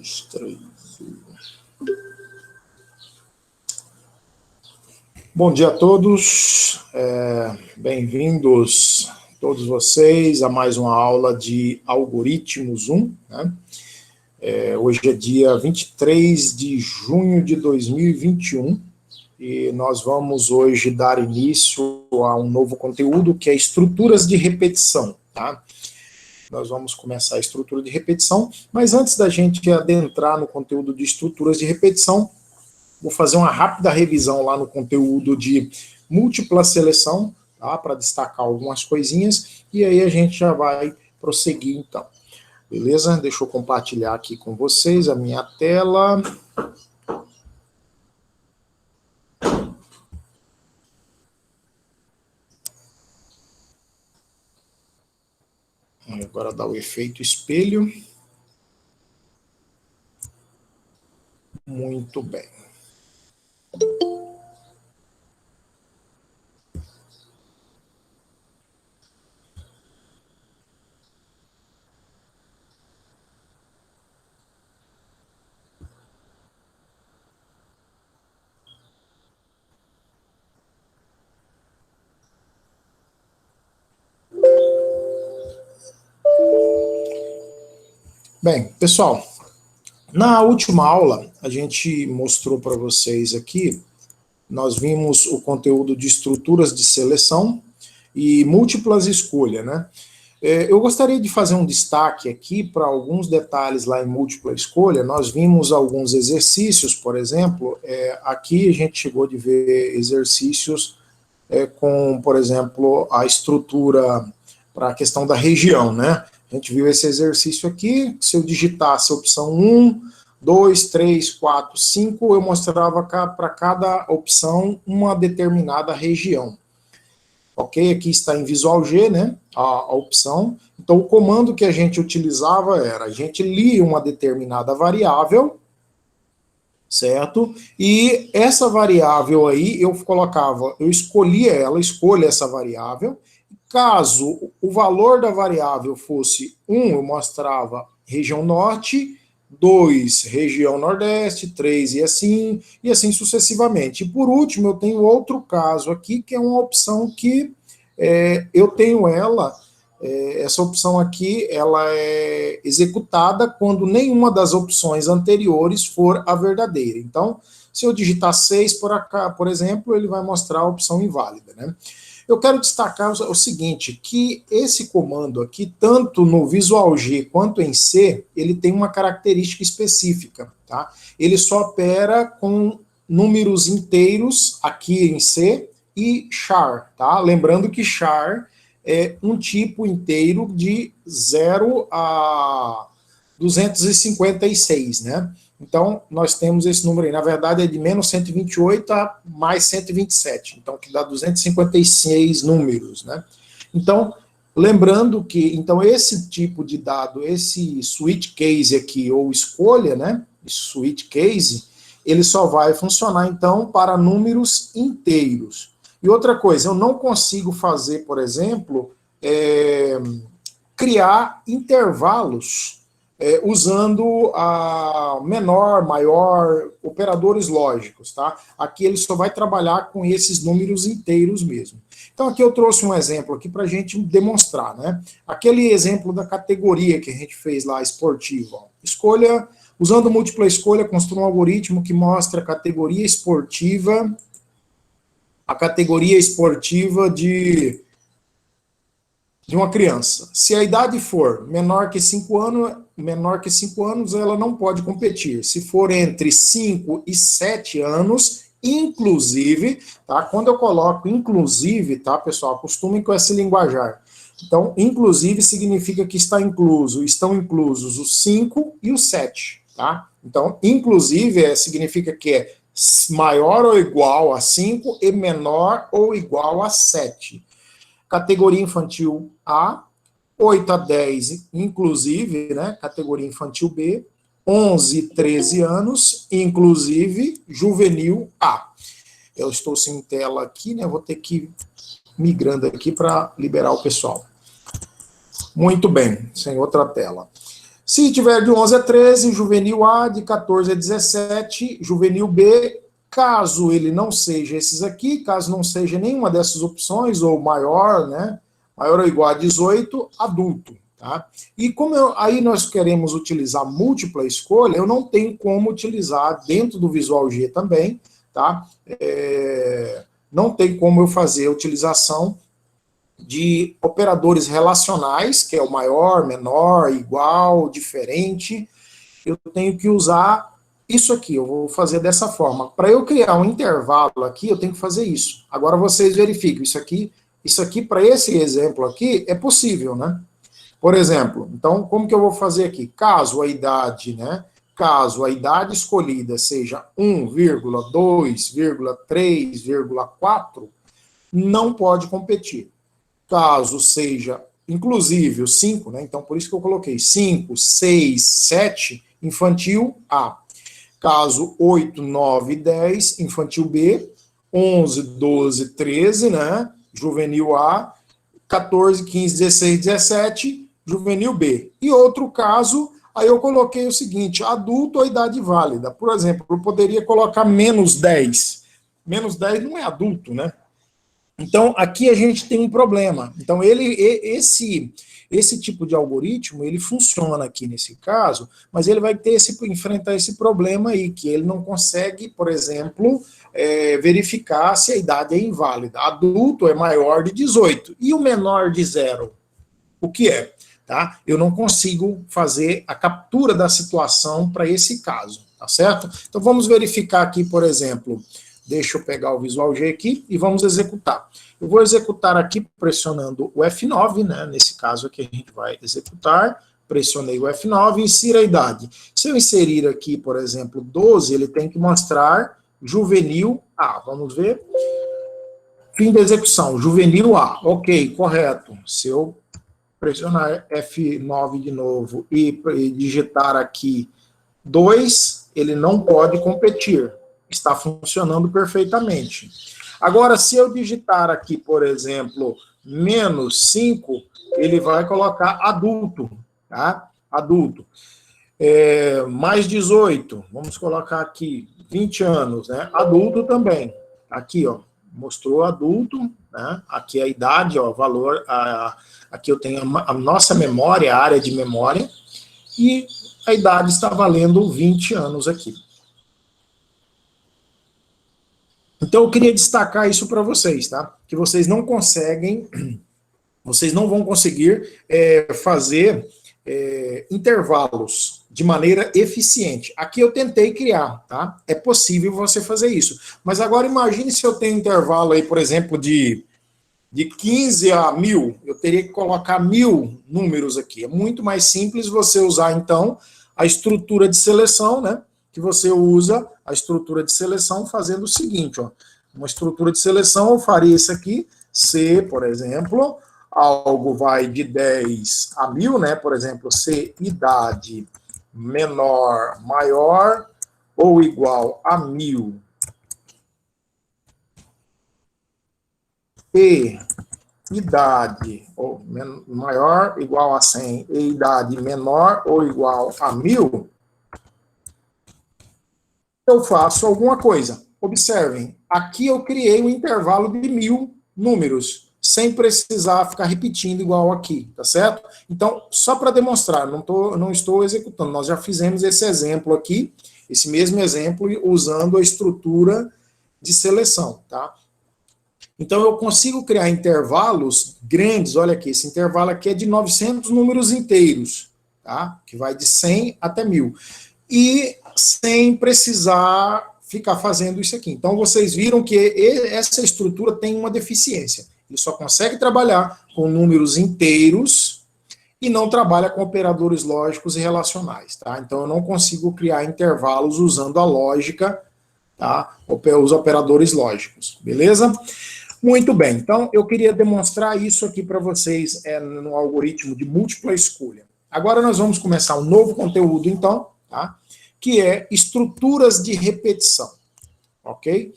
3. Bom dia a todos, bem-vindos todos vocês a mais uma aula de Algoritmos 1, né? Hoje é dia 23 de junho de 2021 e nós vamos hoje dar início a um novo conteúdo que é estruturas de repetição, tá? Nós vamos começar a estrutura de repetição, mas antes da gente adentrar no conteúdo de estruturas de repetição, vou fazer uma rápida revisão lá no conteúdo de múltipla seleção, tá? Para destacar algumas coisinhas, e aí a gente já vai prosseguir então. Beleza? Deixa eu compartilhar aqui com vocês a minha tela. Agora dá o efeito espelho. Muito bem. Bem, pessoal, na última aula a gente mostrou para vocês aqui, nós vimos o conteúdo de estruturas de seleção e múltiplas escolhas, né? Eu gostaria de fazer um destaque aqui para alguns detalhes lá em múltipla escolha. Nós vimos alguns exercícios, por exemplo, aqui a gente chegou de ver exercícios com, por exemplo, a estrutura para a questão da região, né? A gente viu esse exercício aqui, se eu digitasse a opção 1, 2, 3, 4, 5, eu mostrava para cada opção uma determinada região. Ok? Aqui está em Visual G, né? A opção. Então, o comando que a gente utilizava era, a gente lia uma determinada variável, certo? E essa variável aí, eu escolhia ela, escolho essa variável. Caso o valor da variável fosse 1, eu mostrava região norte, 2, região nordeste, 3 e assim sucessivamente. E por último, eu tenho outro caso aqui, que é uma opção que eu tenho essa opção aqui, ela é executada quando nenhuma das opções anteriores for a verdadeira. Então, se eu digitar 6 por exemplo, ele vai mostrar a opção inválida, né? Eu quero destacar o seguinte, que esse comando aqui, tanto no Visual G quanto em C, ele tem uma característica específica, tá? Ele só opera com números inteiros aqui em C e char, tá? Lembrando que char é um tipo inteiro de 0 a 256, né? Então, nós temos esse número aí, na verdade é de menos 128 a mais 127, então que dá 256 números, né? Então, lembrando que, então esse tipo de dado, esse switch case aqui, ou escolha, né, switch case, ele só vai funcionar, então, para números inteiros. E outra coisa, eu não consigo fazer, por exemplo, criar intervalos usando a menor, maior, operadores lógicos, tá? Aqui ele só vai trabalhar com esses números inteiros mesmo. Então aqui eu trouxe um exemplo aqui para a gente demonstrar, né? Aquele exemplo da categoria que a gente fez lá, esportiva. Escolha, usando múltipla escolha, construa um algoritmo que mostra a categoria esportiva de uma criança. Se a idade for menor que 5 anos, ela não pode competir. Se for entre 5 e 7 anos, inclusive, tá? Quando eu coloco inclusive, tá, pessoal, acostumem com esse linguajar. Então, inclusive significa que estão inclusos os 5 e os 7, tá? Então, inclusive significa que é maior ou igual a 5 e menor ou igual a 7. Categoria infantil A, 8 a 10, inclusive, né, categoria infantil B, 11 13 anos, inclusive juvenil A. Eu estou sem tela aqui, né, vou ter que ir migrando aqui para liberar o pessoal. Muito bem, sem outra tela. Se tiver de 11 a 13, juvenil A, de 14 a 17, juvenil B, caso ele não seja esses aqui, caso não seja nenhuma dessas opções, ou maior, né, maior ou igual a 18, adulto, tá? E como aí nós queremos utilizar múltipla escolha, eu não tenho como utilizar dentro do Visual G também, tá? Não tem como eu fazer a utilização de operadores relacionais, que é o maior, menor, igual, diferente. Eu tenho que usar isso aqui, eu vou fazer dessa forma. Para eu criar um intervalo aqui, eu tenho que fazer isso. Agora vocês verificam, isso aqui para esse exemplo aqui, é possível, né? Por exemplo, então, como que eu vou fazer aqui? Caso a idade, né? Caso a idade escolhida seja 1,2,3,4, não pode competir. Caso seja, inclusive, o 5, né? Então, por isso que eu coloquei 5, 6, 7, infantil A. Caso 8, 9, 10, infantil B. 11, 12, 13, né? Juvenil A. 14, 15, 16, 17, juvenil B. E outro caso, aí eu coloquei o seguinte, adulto ou idade válida. Por exemplo, eu poderia colocar menos 10. Menos 10 não é adulto, né? Então, aqui a gente tem um problema. Então, esse tipo de algoritmo, ele funciona aqui nesse caso, mas ele vai enfrentar esse problema aí, que ele não consegue, por exemplo, verificar se a idade é inválida. Adulto é maior de 18. E o menor de 0? O que é? Tá? Eu não consigo fazer a captura da situação para esse caso, tá certo? Então, vamos verificar aqui, por exemplo... Deixa eu pegar o Visual G aqui e vamos executar. Eu vou executar aqui pressionando o F9, né? Nesse caso aqui a gente vai executar. Pressionei o F9 e insira a idade. Se eu inserir aqui, por exemplo, 12, ele tem que mostrar juvenil A. Vamos ver. Fim da execução, juvenil A. Ok, correto. Se eu pressionar F9 de novo e digitar aqui 2, ele não pode competir. Está funcionando perfeitamente. Agora, se eu digitar aqui, por exemplo, menos 5, ele vai colocar adulto, tá? Adulto. Mais 18, vamos colocar aqui 20 anos, né? Adulto também. Aqui, ó, mostrou adulto, né? Aqui a idade, ó, valor, aqui eu tenho a nossa memória, a área de memória, e a idade está valendo 20 anos aqui. Então, eu queria destacar isso para vocês, tá? Que vocês não conseguem, vocês não vão conseguir fazer intervalos de maneira eficiente. Aqui eu tentei criar, tá? É possível você fazer isso. Mas agora imagine se eu tenho um intervalo aí, por exemplo, de 15 a 1000. Eu teria que colocar 1000 números aqui. É muito mais simples você usar, então, a estrutura de seleção, né? Que você usa a estrutura de seleção fazendo o seguinte, ó. Uma estrutura de seleção, eu faria isso aqui, se, por exemplo, algo vai de 10 a 1000, né? Por exemplo, se idade menor, maior ou igual a 1000 e idade ou maior igual a 100 e idade menor ou igual a 1000, eu faço alguma coisa. Observem, aqui eu criei um intervalo de 1000 números, sem precisar ficar repetindo igual aqui, tá certo? Então, só para demonstrar, não estou executando, nós já fizemos esse exemplo aqui, esse mesmo exemplo, usando a estrutura de seleção, tá? Então, eu consigo criar intervalos grandes, olha aqui, esse intervalo aqui é de 900 números inteiros, tá? Que vai de 100 até 1000. E sem precisar ficar fazendo isso aqui. Então, vocês viram que essa estrutura tem uma deficiência. Ele só consegue trabalhar com números inteiros e não trabalha com operadores lógicos e relacionais, tá? Então, eu não consigo criar intervalos usando a lógica, tá? Os operadores lógicos, beleza? Muito bem, então eu queria demonstrar isso aqui para vocês no algoritmo de múltipla escolha. Agora nós vamos começar um novo conteúdo, então, tá? Que é estruturas de repetição, ok?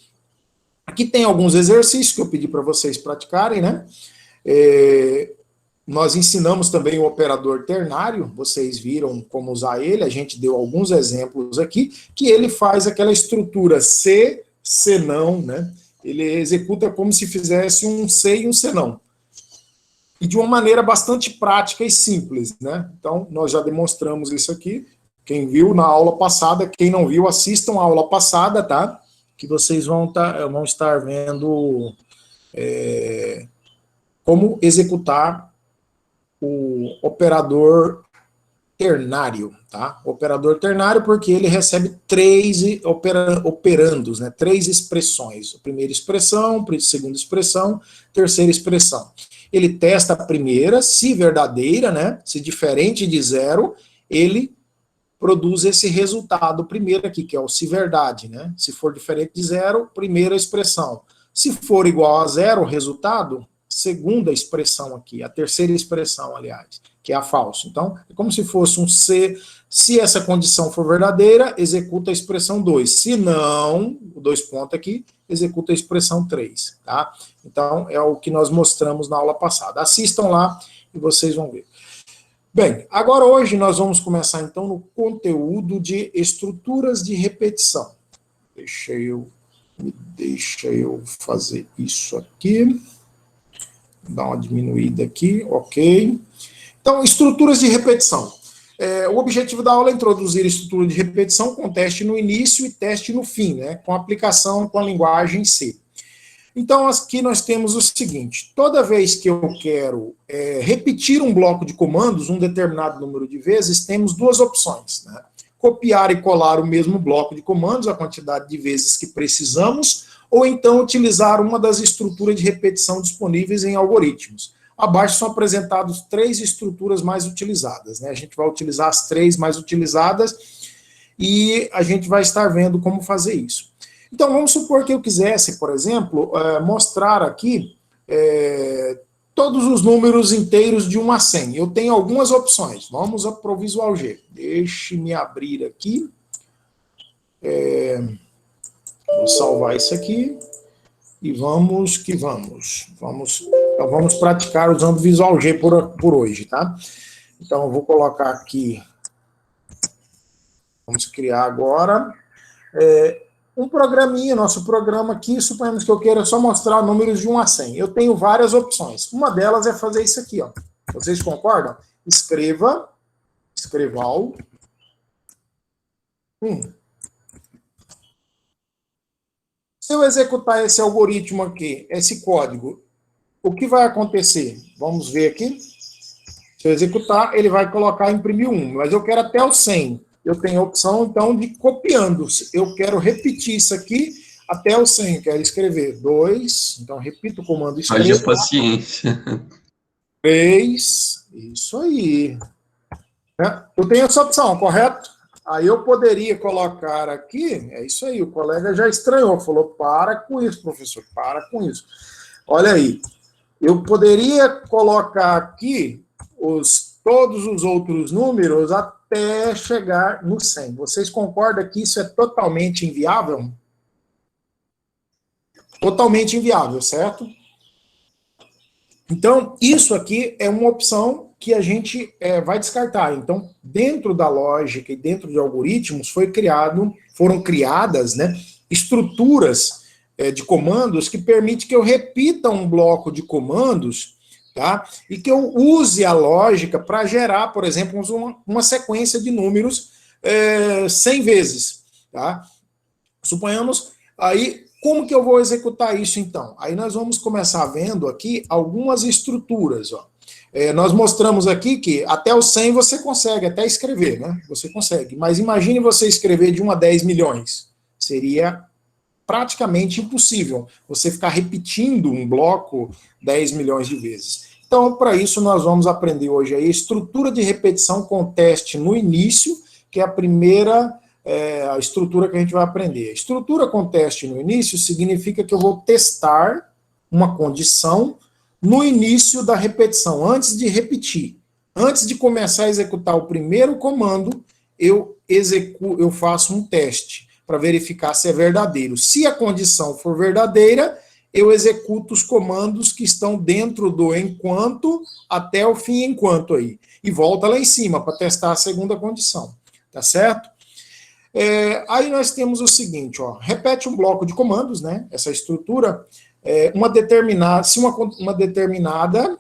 Aqui tem alguns exercícios que eu pedi para vocês praticarem, né? Nós ensinamos também o operador ternário, vocês viram como usar ele, a gente deu alguns exemplos aqui, que ele faz aquela estrutura se, senão, né? Ele executa como se fizesse um se e um senão. E de uma maneira bastante prática e simples, né? Então, nós já demonstramos isso aqui. Quem viu na aula passada, quem não viu, assistam a aula passada, tá? Que vocês vão estar vendo como executar o operador ternário, tá? Operador ternário porque ele recebe três operandos, né? Três expressões. A primeira expressão, segunda expressão, terceira expressão. Ele testa a primeira, se verdadeira, né? Se diferente de zero, ele produz esse resultado primeiro aqui, que é o se verdade, né? Se for diferente de zero, primeira expressão. Se for igual a zero, o resultado, segunda expressão aqui, a terceira expressão, aliás, que é a falso. Então, é como se fosse um se essa condição for verdadeira, executa a expressão 2. Se não, o 2 pontos aqui, executa a expressão 3, tá? Então, é o que nós mostramos na aula passada. Assistam lá e vocês vão ver. Bem, agora hoje nós vamos começar então no conteúdo de estruturas de repetição. Deixa eu fazer isso aqui. Dar uma diminuída aqui, ok. Então, estruturas de repetição. O objetivo da aula é introduzir estrutura de repetição com teste no início e teste no fim, né, com aplicação com a linguagem C. Então, aqui nós temos o seguinte, toda vez que eu quero repetir um bloco de comandos, um determinado número de vezes, temos duas opções, né? Copiar e colar o mesmo bloco de comandos, a quantidade de vezes que precisamos, ou então utilizar uma das estruturas de repetição disponíveis em algoritmos. Abaixo são apresentadas 3 estruturas mais utilizadas, né? A gente vai utilizar as 3 mais utilizadas e a gente vai estar vendo como fazer isso. Então, vamos supor que eu quisesse, por exemplo, mostrar aqui todos os números inteiros de 1 a 100. Eu tenho algumas opções. Vamos para o Visual G. Deixe-me abrir aqui. Vou salvar isso aqui. E vamos que vamos. Então, vamos praticar usando o Visual G por hoje, tá? Então, eu vou colocar aqui. Vamos criar agora. Um programinha, nosso programa aqui, suponhamos que eu queira só mostrar números de 1 a 100. Eu tenho várias opções. Uma delas é fazer isso aqui, ó. Vocês concordam? Escreval 1. Se eu executar esse algoritmo aqui, esse código, o que vai acontecer? Vamos ver aqui. Se eu executar, ele vai colocar imprimir 1, mas eu quero até o 100. Eu tenho a opção, então, de copiando. Eu quero repetir isso aqui até o 100. Quero escrever 2. Então, repito o comando escrever. Haja paciência. 3. Isso aí. Eu tenho essa opção, correto? Aí eu poderia colocar aqui, é isso aí, o colega já estranhou, falou, para com isso, professor, para com isso. Olha aí, eu poderia colocar aqui todos os outros números até chegar no 100. Vocês concordam que isso é totalmente inviável? Totalmente inviável, certo? Então, isso aqui é uma opção que a gente vai descartar. Então, dentro da lógica e dentro de algoritmos, foram criadas, né, estruturas de comandos que permitem que eu repita um bloco de comandos, tá, e que eu use a lógica para gerar, por exemplo, uma sequência de números 100 vezes. Tá? Suponhamos, aí, como que eu vou executar isso, então? Aí nós vamos começar vendo aqui algumas estruturas, ó. Nós mostramos aqui que até o 100 você consegue até escrever, né? Você consegue. Mas imagine você escrever de 1 a 10 milhões. Seria praticamente impossível você ficar repetindo um bloco 10 milhões de vezes. Então, para isso, nós vamos aprender hoje a estrutura de repetição com teste no início, que é a primeira a estrutura que a gente vai aprender. Estrutura com teste no início significa que eu vou testar uma condição no início da repetição, antes de repetir. Antes de começar a executar o primeiro comando, eu faço um teste para verificar se é verdadeiro. Se a condição for verdadeira, eu executo os comandos que estão dentro do enquanto até o fim enquanto aí. E volta lá em cima para testar a segunda condição. Tá certo? Aí nós temos o seguinte, ó, repete um bloco de comandos, né? Essa estrutura, se uma determinada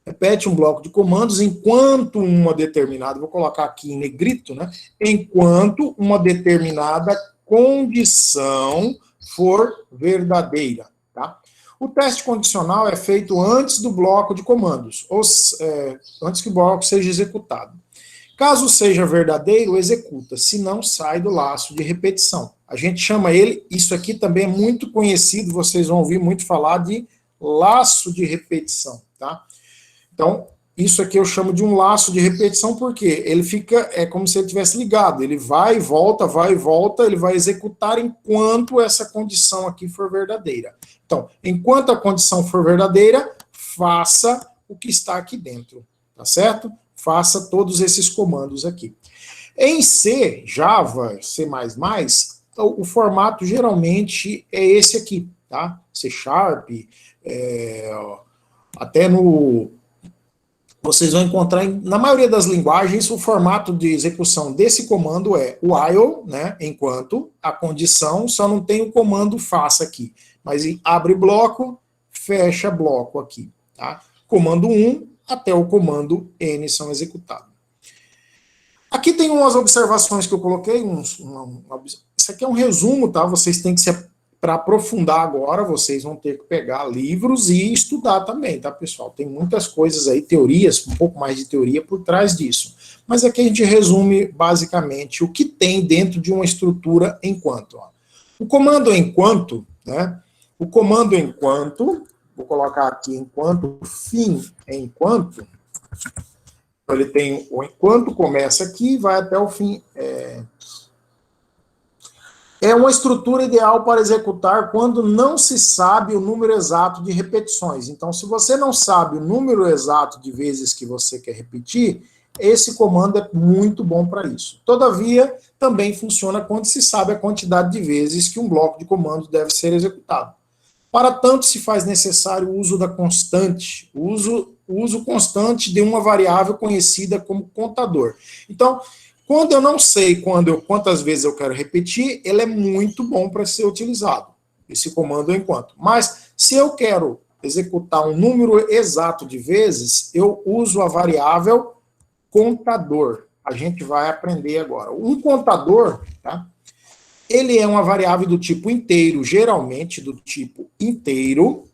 repete um bloco de comandos enquanto uma determinada, vou colocar aqui em negrito, né? Enquanto uma determinada condição for verdadeira, tá? O teste condicional é feito antes do bloco de comandos, antes que o bloco seja executado. Caso seja verdadeiro, executa, se não, sai do laço de repetição. A gente chama ele, isso aqui também é muito conhecido, vocês vão ouvir muito falar de laço de repetição, tá? Então, isso aqui eu chamo de um laço de repetição, porque ele fica, é como se ele tivesse ligado, ele vai e volta, ele vai executar enquanto essa condição aqui for verdadeira. Então, enquanto a condição for verdadeira, faça o que está aqui dentro, tá certo? Faça todos esses comandos aqui. Em C, Java, C++, o formato geralmente é esse aqui, tá? C#, até no... Vocês vão encontrar, na maioria das linguagens, o formato de execução desse comando é while, né, enquanto, a condição, só não tem o comando faça aqui, mas abre bloco, fecha bloco aqui, tá? Comando 1 até o comando N são executados. Aqui tem umas observações que eu coloquei, isso aqui é um resumo, tá? Vocês têm que para aprofundar agora, vocês vão ter que pegar livros e estudar também, tá, pessoal? Tem muitas coisas aí, teorias, um pouco mais de teoria por trás disso. Mas aqui a gente resume basicamente o que tem dentro de uma estrutura enquanto. Ó. O comando enquanto, né? O comando enquanto, vou colocar aqui enquanto, fim enquanto, ele tem o enquanto começa aqui e vai até o fim. É uma estrutura ideal para executar quando não se sabe o número exato de repetições. Então, se você não sabe o número exato de vezes que você quer repetir, esse comando é muito bom para isso. Todavia, também funciona quando se sabe a quantidade de vezes que um bloco de comandos deve ser executado. Para tanto, se faz necessário o uso da constante, o uso constante de uma variável conhecida como contador. Então, quando eu não sei quantas vezes eu quero repetir, ele é muito bom para ser utilizado, esse comando enquanto. Mas, se eu quero executar um número exato de vezes, eu uso a variável contador. A gente vai aprender agora. Um contador, tá? Ele é uma variável do tipo inteiro, geralmente do tipo inteiro,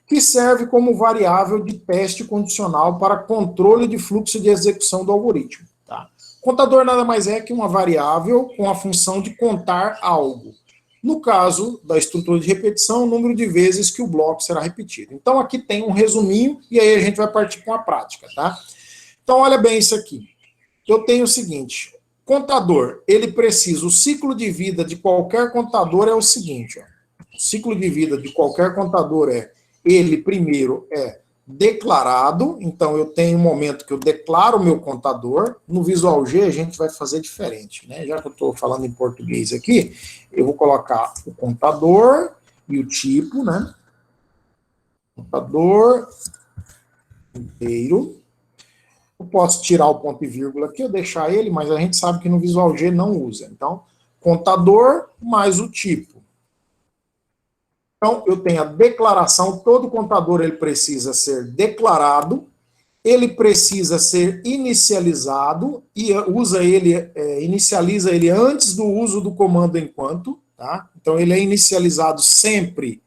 que serve como variável de teste condicional para controle de fluxo de execução do algoritmo. Tá? Contador nada mais é que uma variável com a função de contar algo. No caso da estrutura de repetição, o número de vezes que o bloco será repetido. Então aqui tem um resuminho e aí a gente vai partir com a prática. Tá? Então olha bem isso aqui. Eu tenho o seguinte... Contador, ele precisa, o ciclo de vida de qualquer contador é o seguinte, ó. O ciclo de vida de qualquer contador ele primeiro é declarado, então eu tenho um momento que eu declaro o meu contador, no Visual G a gente vai fazer diferente, né? Já que eu estou falando em português aqui, eu vou colocar o contador e o tipo, né? Contador inteiro. Eu posso tirar o ponto e vírgula aqui, ou deixar ele, mas a gente sabe que no Visual G não usa. Então, contador mais o tipo. Então, eu tenho a declaração, todo contador ele precisa ser declarado, ele precisa ser inicializado, e inicializa ele antes do uso do comando enquanto, tá? Então, ele é inicializado sempre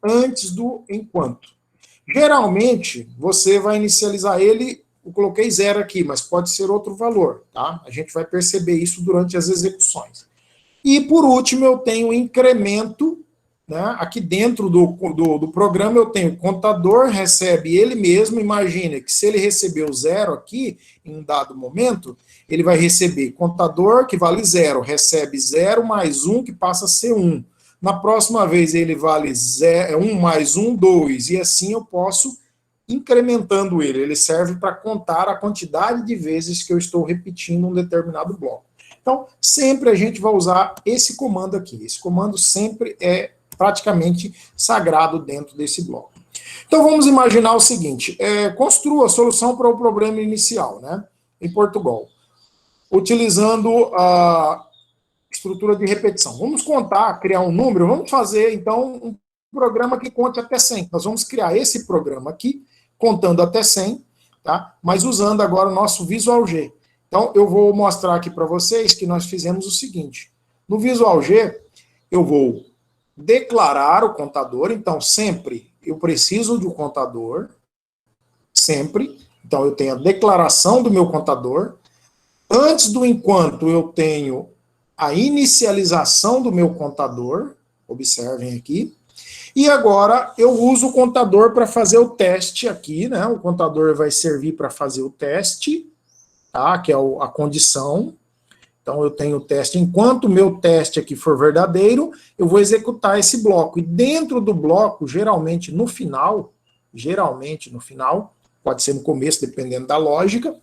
antes do enquanto. Geralmente, você vai inicializar ele, eu coloquei 0 aqui, mas pode ser outro valor, tá? A gente vai perceber isso durante as execuções. E, por último, eu tenho o incremento, né? Aqui dentro do programa eu tenho o contador, recebe ele mesmo, imagina que se ele recebeu 0 aqui, em um dado momento, ele vai receber contador, que vale 0, recebe 0 mais 1, que passa a ser 1. Na próxima vez ele vale 1 mais 1, 2, e assim eu posso incrementando ele. Ele serve para contar a quantidade de vezes que eu estou repetindo um determinado bloco. Então, sempre a gente vai usar esse comando aqui. Esse comando sempre é praticamente sagrado dentro desse bloco. Então vamos imaginar o seguinte, construa a solução para o problema inicial, né, em Portugal, utilizando a estrutura de repetição. Vamos contar, criar um número, vamos fazer então um programa que conte até 100. Nós vamos criar esse programa aqui, contando até 100, tá? Mas usando agora o nosso Visual G. Então eu vou mostrar aqui para vocês que nós fizemos o seguinte, no Visual G eu vou declarar o contador, então sempre eu preciso de um contador, sempre, então eu tenho a declaração do meu contador, antes do enquanto eu tenho a inicialização do meu contador, observem aqui, e agora eu uso o contador para fazer o teste aqui, né? O contador vai servir para fazer o teste, tá? Que é a condição. Então eu tenho o teste, enquanto o meu teste aqui for verdadeiro, eu vou executar esse bloco. E dentro do bloco, geralmente no final, pode ser no começo, dependendo da lógica,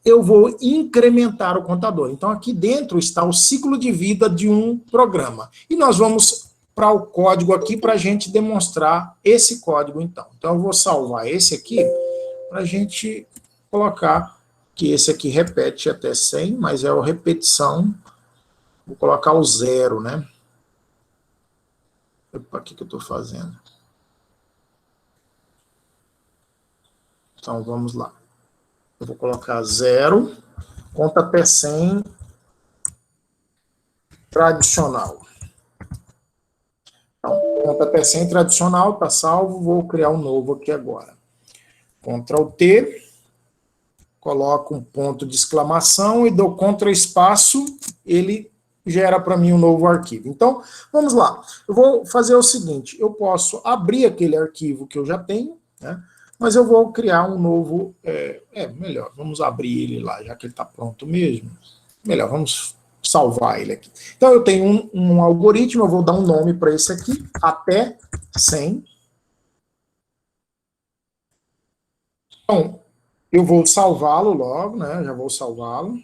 eu vou incrementar o contador. Então aqui dentro está o ciclo de vida de um programa. E nós vamos para o código aqui para a gente demonstrar esse código então. Então eu vou salvar esse aqui para a gente colocar que esse aqui repete até 100, mas é a repetição. Vou colocar o 0, né? Opa, o que eu estou fazendo? Então vamos lá. Eu vou colocar 0, conta até 100, tradicional. Então, conta até 100, tradicional, está salvo, vou criar um novo aqui agora. Ctrl T, coloco um ponto de exclamação e dou Ctrl espaço, ele gera para mim um novo arquivo. Então, vamos lá. Eu vou fazer o seguinte, eu posso abrir aquele arquivo que eu já tenho, né? Mas eu vou criar um novo, melhor, vamos abrir ele lá, já que ele está pronto mesmo. Melhor, vamos salvar ele aqui. Então eu tenho um algoritmo, eu vou dar um nome para esse aqui, até 100. Então, eu vou salvá-lo logo, né, já vou salvá-lo.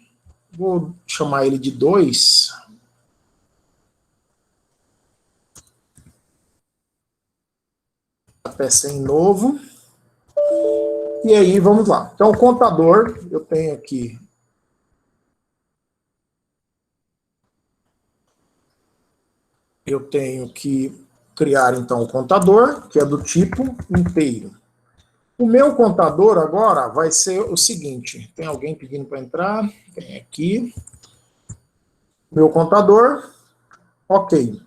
Vou chamar ele de 2. Até 100 novo. E aí, vamos lá. Então, o contador, eu tenho aqui. Eu tenho que criar, então, o contador, que é do tipo inteiro. O meu contador agora vai ser o seguinte. Tem alguém pedindo para entrar? Tem aqui. Meu contador. Ok.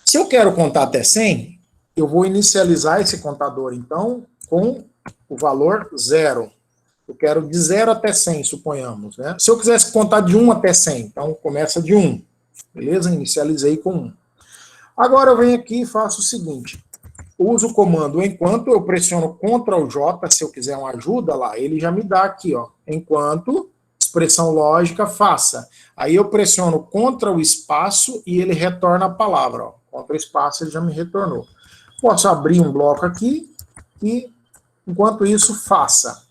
Se eu quero contar até 100, eu vou inicializar esse contador, então, com o valor 0. Eu quero de 0 até 100, suponhamos, né? Se eu quisesse contar de 1 até 100, então começa de 1. Beleza? Inicializei com 1. Agora eu venho aqui e faço o seguinte. Uso o comando enquanto, eu pressiono Ctrl J, se eu quiser uma ajuda lá, ele já me dá aqui, ó. Enquanto, expressão lógica, faça. Aí eu pressiono Ctrl espaço e ele retorna a palavra, ó. Ctrl espaço, ele já me retornou. Posso abrir um bloco aqui e, enquanto isso, faça.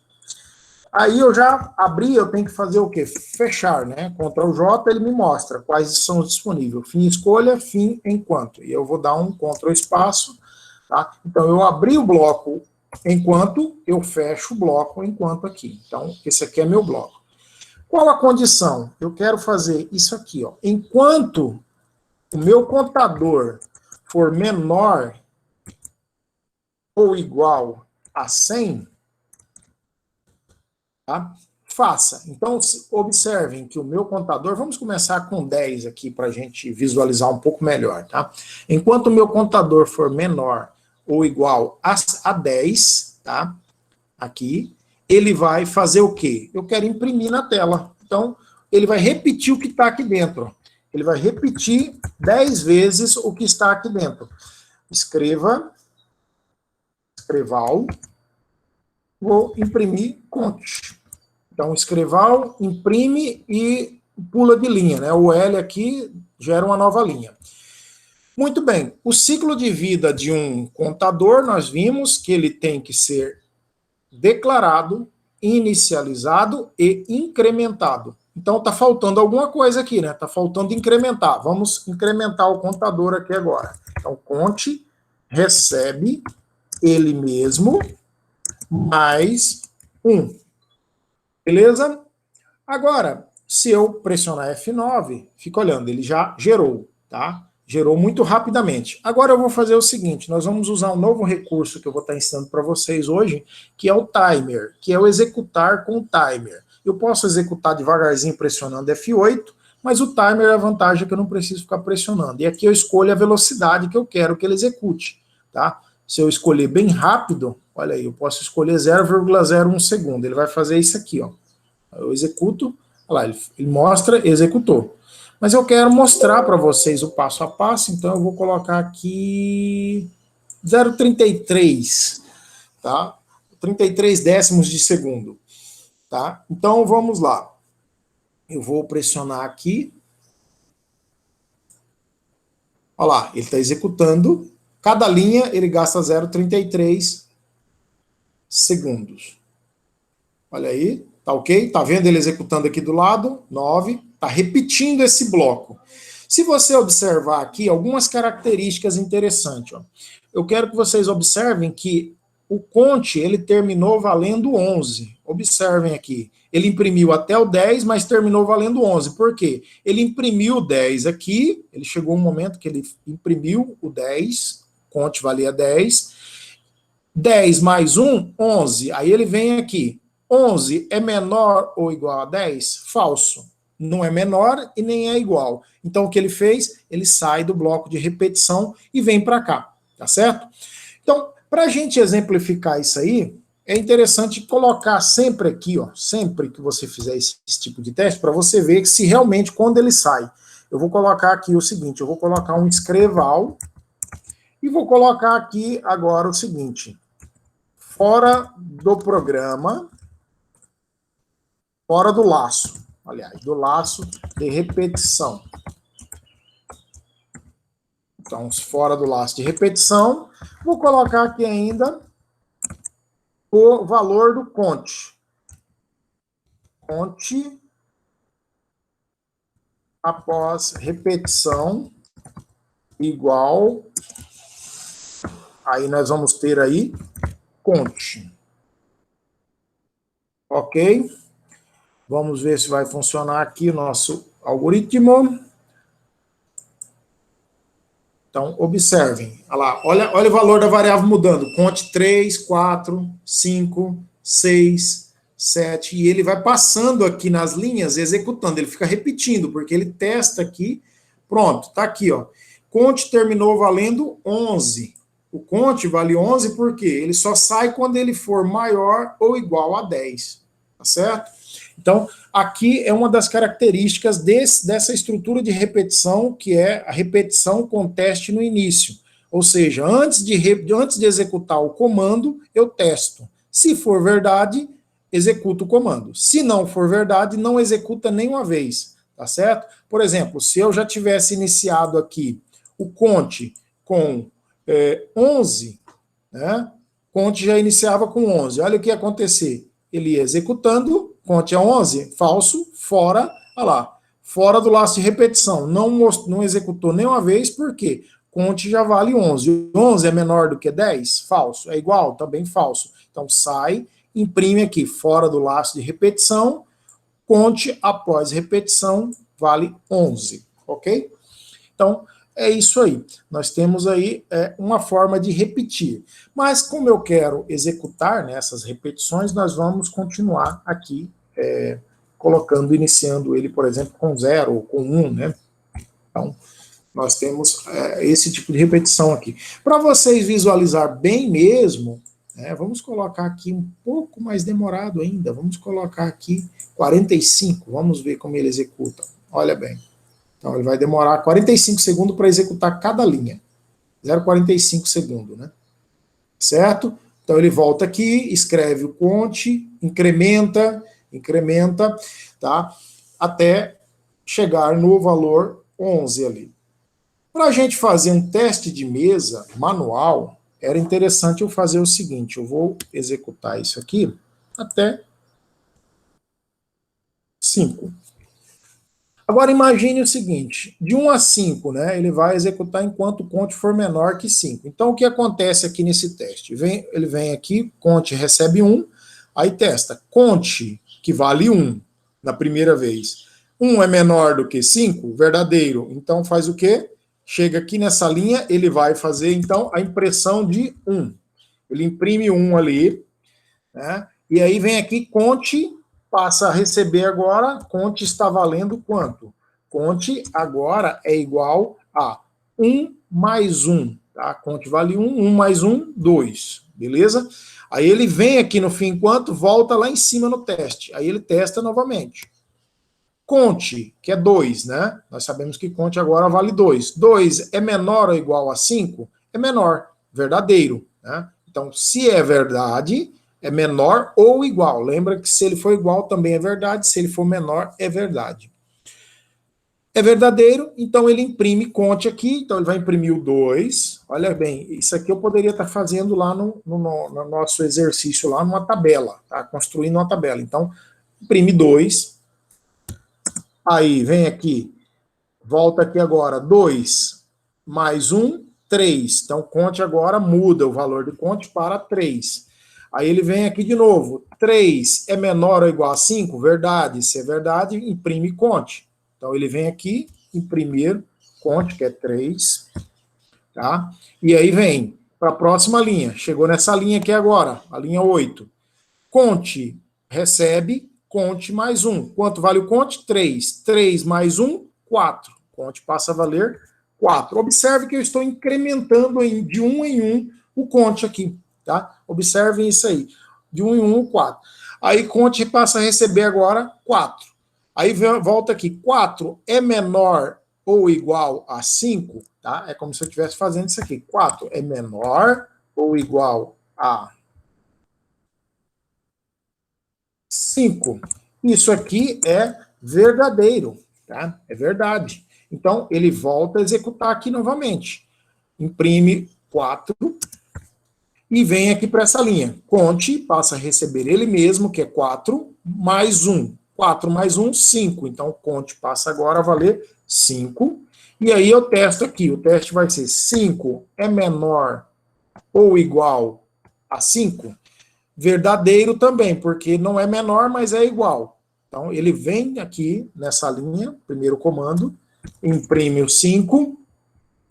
Aí eu já abri, eu tenho que fazer o quê? Fechar, né? Ctrl J, ele me mostra quais são os disponíveis. Fim escolha, fim enquanto. E eu vou dar um Ctrl espaço, tá? Então eu abri o bloco enquanto, eu fecho o bloco enquanto aqui. Então esse aqui é meu bloco. Qual a condição? Eu quero fazer isso aqui, ó. Enquanto o meu contador for menor ou igual a 100, tá? Faça. Então, observem que o meu contador, vamos começar com 10 aqui para a gente visualizar um pouco melhor, tá? Enquanto o meu contador for menor ou igual a 10, tá? Aqui, ele vai fazer o quê? Eu quero imprimir na tela. Então, ele vai repetir o que está aqui dentro. Ele vai repetir 10 vezes o que está aqui dentro. Escreval, vou imprimir, conte. Então, escreval, imprime e pula de linha, né? O L aqui gera uma nova linha. Muito bem, o ciclo de vida de um contador, nós vimos que ele tem que ser declarado, inicializado e incrementado. Então está faltando alguma coisa aqui, né? Está faltando incrementar. Vamos incrementar o contador aqui agora. Então, conte recebe ele mesmo mais 1. Beleza? Agora, se eu pressionar F9, fica olhando, ele já gerou, tá? Gerou muito rapidamente. Agora eu vou fazer o seguinte, nós vamos usar um novo recurso que eu vou estar ensinando para vocês hoje, que é o timer, que é o executar com o timer. Eu posso executar devagarzinho pressionando F8, mas o timer, a vantagem é que eu não preciso ficar pressionando. E aqui eu escolho a velocidade que eu quero que ele execute, tá? Se eu escolher bem rápido, olha aí, eu posso escolher 0,01 segundo. Ele vai fazer isso aqui, ó. Eu executo, olha lá, ele mostra, executou. Mas eu quero mostrar para vocês o passo a passo, então eu vou colocar aqui 0,33, tá? 33 décimos de segundo, tá? Então vamos lá. Eu vou pressionar aqui. Olha lá, ele está executando. Cada linha ele gasta 0,33 segundos. Olha aí, tá ok? Tá vendo ele executando aqui do lado? 9. Tá repetindo esse bloco. Se você observar aqui algumas características interessantes, ó. Eu quero que vocês observem que o conte, ele terminou valendo 11. Observem aqui. Ele imprimiu até o 10, mas terminou valendo 11. Por quê? Ele imprimiu o 10 aqui, ele chegou um momento que ele imprimiu o 10, conte valia 10. 10 mais 1, 11. Aí ele vem aqui. 11 é menor ou igual a 10? Falso. Não é menor e nem é igual. Então o que ele fez? Ele sai do bloco de repetição e vem para cá. Tá certo? Então, para a gente exemplificar isso aí, é interessante colocar sempre aqui, ó, sempre que você fizer esse tipo de teste, para você ver que se realmente quando ele sai. Eu vou colocar aqui o seguinte, eu vou colocar um escreval e vou colocar aqui agora o seguinte, fora do programa, fora do laço, aliás, do laço de repetição. Então, fora do laço de repetição, vou colocar aqui ainda o valor do conte. Conte após repetição igual, aí nós vamos ter aí conte. Ok? Vamos ver se vai funcionar aqui o nosso algoritmo. Então, observem. Olha lá, olha o valor da variável mudando. Conte 3, 4, 5, 6, 7. E ele vai passando aqui nas linhas, executando. Ele fica repetindo, porque ele testa aqui. Pronto, está aqui, ó. Conte terminou valendo 11. O conte vale 11 porque ele só sai quando ele for maior ou igual a 10. Tá certo? Então, aqui é uma das características dessa estrutura de repetição, que é a repetição com teste no início. Ou seja, antes de executar o comando, eu testo. Se for verdade, executa o comando. Se não for verdade, não executa nenhuma vez. Tá certo? Por exemplo, se eu já tivesse iniciado aqui o conte com 11, né? Conte já iniciava com 11. Olha o que ia acontecer. Ele ia executando, conte a 11, falso, fora, olha lá, fora do laço de repetição. Não executou nenhuma vez, por quê? Conte já vale 11. 11 é menor do que 10? Falso. É igual? Também falso. Então sai, imprime aqui, fora do laço de repetição, conte após repetição vale 11. Ok? Então, é isso aí. Nós temos aí uma forma de repetir. Mas como eu quero executar nessas repetições, nós vamos continuar aqui colocando, iniciando ele, por exemplo, com 0 ou com 1, né? Então, nós temos esse tipo de repetição aqui. Para vocês visualizar bem mesmo, vamos colocar aqui um pouco mais demorado ainda. Vamos colocar aqui 45. Vamos ver como ele executa. Olha bem. Então, ele vai demorar 45 segundos para executar cada linha. 0,45 segundos, né? Certo? Então, ele volta aqui, escreve o conte, incrementa, tá? Até chegar no valor 11 ali. Para a gente fazer um teste de mesa manual, era interessante eu fazer o seguinte, eu vou executar isso aqui até 5. Agora imagine o seguinte, de 1 a 5, né, ele vai executar enquanto o conte for menor que 5. Então o que acontece aqui nesse teste? Ele vem aqui, conte recebe 1, aí testa, conte que vale 1 na primeira vez. 1 é menor do que 5, verdadeiro. Então faz o quê? Chega aqui nessa linha, ele vai fazer então a impressão de 1. Ele imprime 1 ali, né? E aí vem aqui, conte, passa a receber agora, conte está valendo quanto? Conte agora é igual a 1 mais 1, tá? Conte vale 1, 1 mais 1, 2, beleza? Aí ele vem aqui no fim quanto, volta lá em cima no teste, aí ele testa novamente. Conte, que é 2, né? Nós sabemos que conte agora vale 2. 2 é menor ou igual a 5? É menor, verdadeiro, né? Então, se é verdade, é menor ou igual. Lembra que se ele for igual também é verdade, se ele for menor é verdade. É verdadeiro, então ele imprime conte aqui, então ele vai imprimir o 2. Olha bem, isso aqui eu poderia estar fazendo lá no nosso exercício, lá numa tabela, tá? Construindo uma tabela. Então, imprime 2. Aí vem aqui, volta aqui agora, 2 mais 1, 3. Então, conte agora muda o valor de conte para 3. Aí ele vem aqui de novo, 3 é menor ou igual a 5? Verdade. Se é verdade, imprime conte. Então, ele vem aqui, imprimir conte, que é 3. Tá? E aí vem para a próxima linha. Chegou nessa linha aqui agora, a linha 8. Conte recebe, conte mais 1. Quanto vale o conte? 3. 3 mais 1, 4. Conte passa a valer 4. Observe que eu estou incrementando de 1 em 1 o conte aqui, tá? Observem isso aí. De 1 em 1, 4. Aí conte passa a receber agora 4. Aí volta aqui. 4 é menor ou igual a 5, tá? É como se eu estivesse fazendo isso aqui. 4 é menor ou igual a 5. Isso aqui é verdadeiro, tá? É verdade. Então, ele volta a executar aqui novamente. Imprime 4 e vem aqui para essa linha. Conte, passa a receber ele mesmo, que é 4, mais 1. 4 mais 1, 5. Então, conte passa agora a valer 5. E aí eu testo aqui. O teste vai ser 5 é menor ou igual a 5? Verdadeiro também, porque não é menor, mas é igual. Então, ele vem aqui nessa linha, primeiro comando, imprime o 5,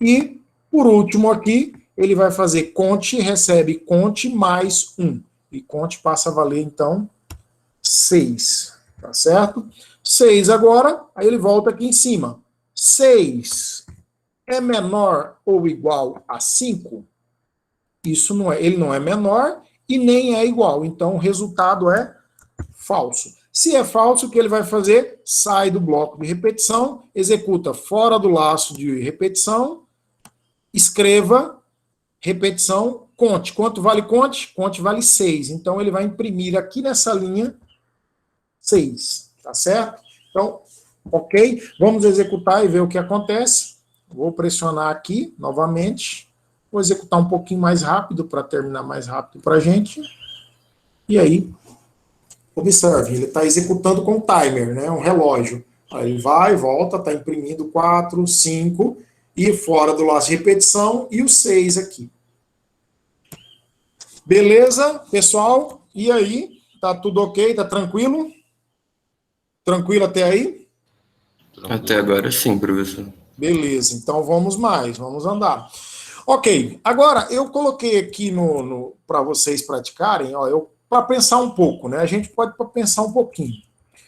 e, por último aqui, ele vai fazer conte, recebe conte mais 1. E conte passa a valer, então, 6. Tá certo? 6 agora, aí ele volta aqui em cima. 6 é menor ou igual a 5? Isso não é, ele não é menor e nem é igual. Então, o resultado é falso. Se é falso, o que ele vai fazer? Sai do bloco de repetição, executa fora do laço de repetição, escreva repetição, conte. Quanto vale conte? Conte vale 6. Então, ele vai imprimir aqui nessa linha 6. Tá certo? Então, ok. Vamos executar e ver o que acontece. Vou pressionar aqui novamente. Vou executar um pouquinho mais rápido para terminar mais rápido para a gente. E aí, observe, ele está executando com timer, né, um relógio. Aí ele vai, volta, está imprimindo 4, 5, e fora do laço de repetição, e o 6 aqui. Beleza, pessoal? E aí? Tá tudo ok? Tá tranquilo? Tranquilo até aí? Até agora sim, professor. Beleza, então vamos mais, vamos andar. Ok, agora eu coloquei aqui para vocês praticarem, ó, para pensar um pouco, né? A gente pode pensar um pouquinho.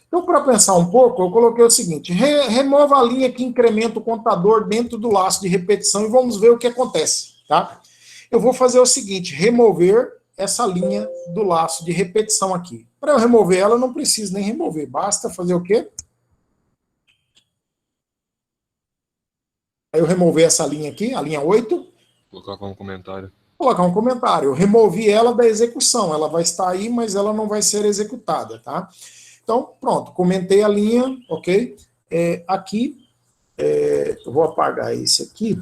Então, para pensar um pouco, eu coloquei o seguinte: remova a linha que incrementa o contador dentro do laço de repetição e vamos ver o que acontece, tá? Eu vou fazer o seguinte: remover essa linha do laço de repetição aqui. Para eu remover ela, eu não preciso nem remover, basta fazer o quê? Aí eu remover essa linha aqui, a linha 8. Colocar um comentário. Colocar um comentário. Eu removi ela da execução. Ela vai estar aí, mas ela não vai ser executada, tá? Então, pronto. Comentei a linha, ok? Aqui, eu vou apagar esse aqui,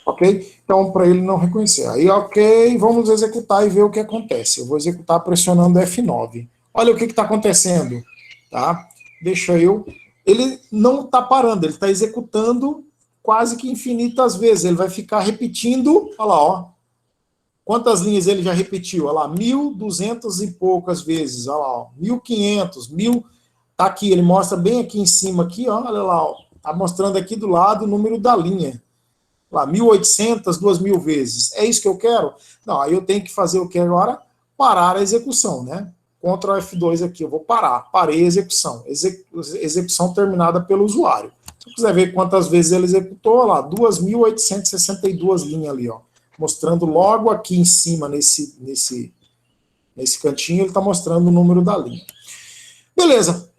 ok? Então, para ele não reconhecer. Aí, ok, vamos executar e ver o que acontece. Eu vou executar pressionando F9. Olha o que está acontecendo, tá? Deixa eu ele não está parando, ele está executando quase que infinitas vezes. Ele vai ficar repetindo, olha lá, ó. Quantas linhas ele já repetiu? Olha lá, 1.200 e poucas vezes, olha lá, ó, 1.500, 1.000, tá aqui, ele mostra bem aqui em cima, aqui, ó, olha lá, ó, tá mostrando aqui do lado o número da linha. Lá, 1.800, 2.000 vezes. É isso que eu quero? Não, aí eu tenho que fazer o que agora? Parar a execução, né? Ctrl F2 aqui, eu vou parar. Parei a execução. Execução terminada pelo usuário. Se eu quiser ver quantas vezes ele executou, olha lá, 2.862 linhas ali, ó. Mostrando logo aqui em cima, nesse cantinho, ele está mostrando o número da linha. Beleza.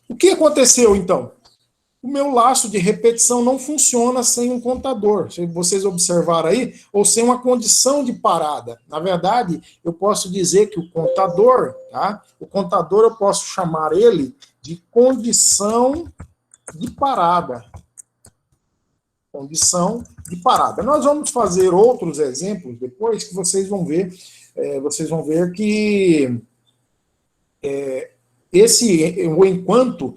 O que aconteceu, então? O meu laço de repetição não funciona sem um contador. Se vocês observaram aí, ou sem uma condição de parada. Na verdade, eu posso dizer que o contador, tá? O contador eu posso chamar ele de condição de parada. Condição de parada. Nós vamos fazer outros exemplos depois que vocês vão ver. Vocês vão ver que o enquanto.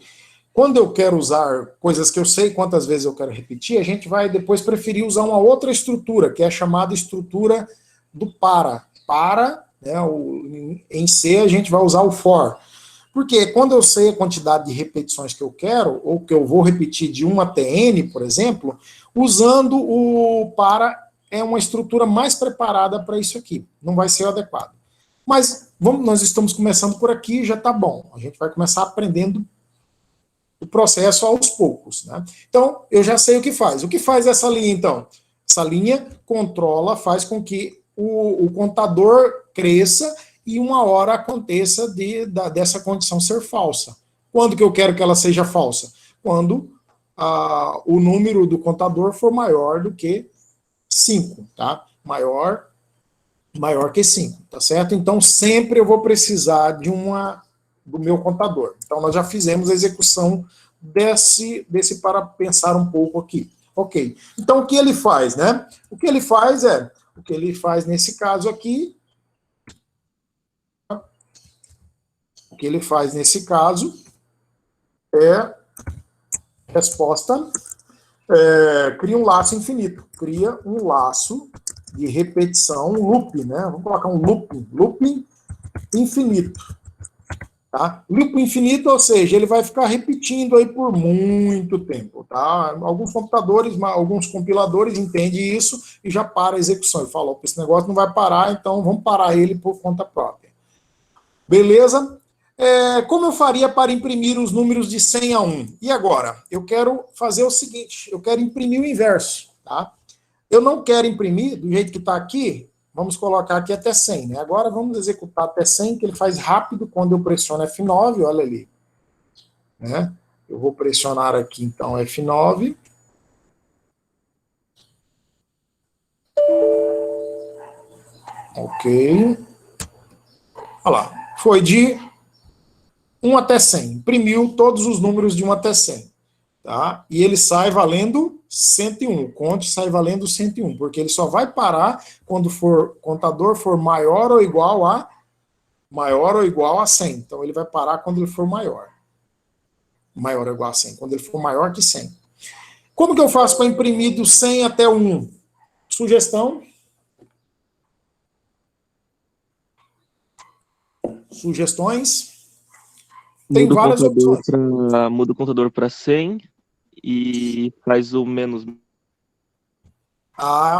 Quando eu quero usar coisas que eu sei quantas vezes eu quero repetir, a gente vai depois preferir usar uma outra estrutura, que é a chamada estrutura do para. Para, né, em C a gente vai usar o for. Porque quando eu sei a quantidade de repetições que eu quero, ou que eu vou repetir de 1 até N, por exemplo, usando o para é uma estrutura mais preparada para isso aqui. Não vai ser o adequado. Mas nós estamos começando por aqui, já está bom. A gente vai começar aprendendo o processo aos poucos, né? Então, eu já sei o que faz. O que faz essa linha, então? Essa linha controla, faz com que o contador cresça e uma hora aconteça dessa condição ser falsa. Quando que eu quero que ela seja falsa? Quando o número do contador for maior do que 5, tá? Maior que 5, tá certo? Então, sempre eu vou precisar do meu contador. Então, nós já fizemos a execução desse para pensar um pouco aqui. Ok. Então, o que ele faz, né? O que ele faz nesse caso aqui, é resposta, cria um laço infinito. Cria um laço de repetição, um loop, né? Vamos colocar um looping infinito. Tá? Loop infinito, ou seja, ele vai ficar repetindo aí por muito tempo. Tá? Alguns compiladores entendem isso e já para a execução. E falam, esse negócio não vai parar, então vamos parar ele por conta própria. Beleza? Como eu faria para imprimir os números de 100 a 1? E agora? Eu quero fazer o seguinte, eu quero imprimir o inverso. Tá? Eu não quero imprimir do jeito que está aqui. Vamos colocar aqui até 100, né? Agora vamos executar até 100, que ele faz rápido quando eu pressiono F9, olha ali. Né? Eu vou pressionar aqui, então, F9. Ok. Olha lá. Foi de 1 até 100. Imprimiu todos os números de 1 até 100. Tá? E ele sai valendo 101. O conte sai valendo 101, porque ele só vai parar quando o contador for maior ou igual a 100. Então ele vai parar quando ele for maior. Maior ou igual a 100, quando ele for maior que 100. Como que eu faço para imprimir do 100 até o 1? Sugestão. Sugestões. Tem várias opções. Muda o contador para 100 e faz o menos.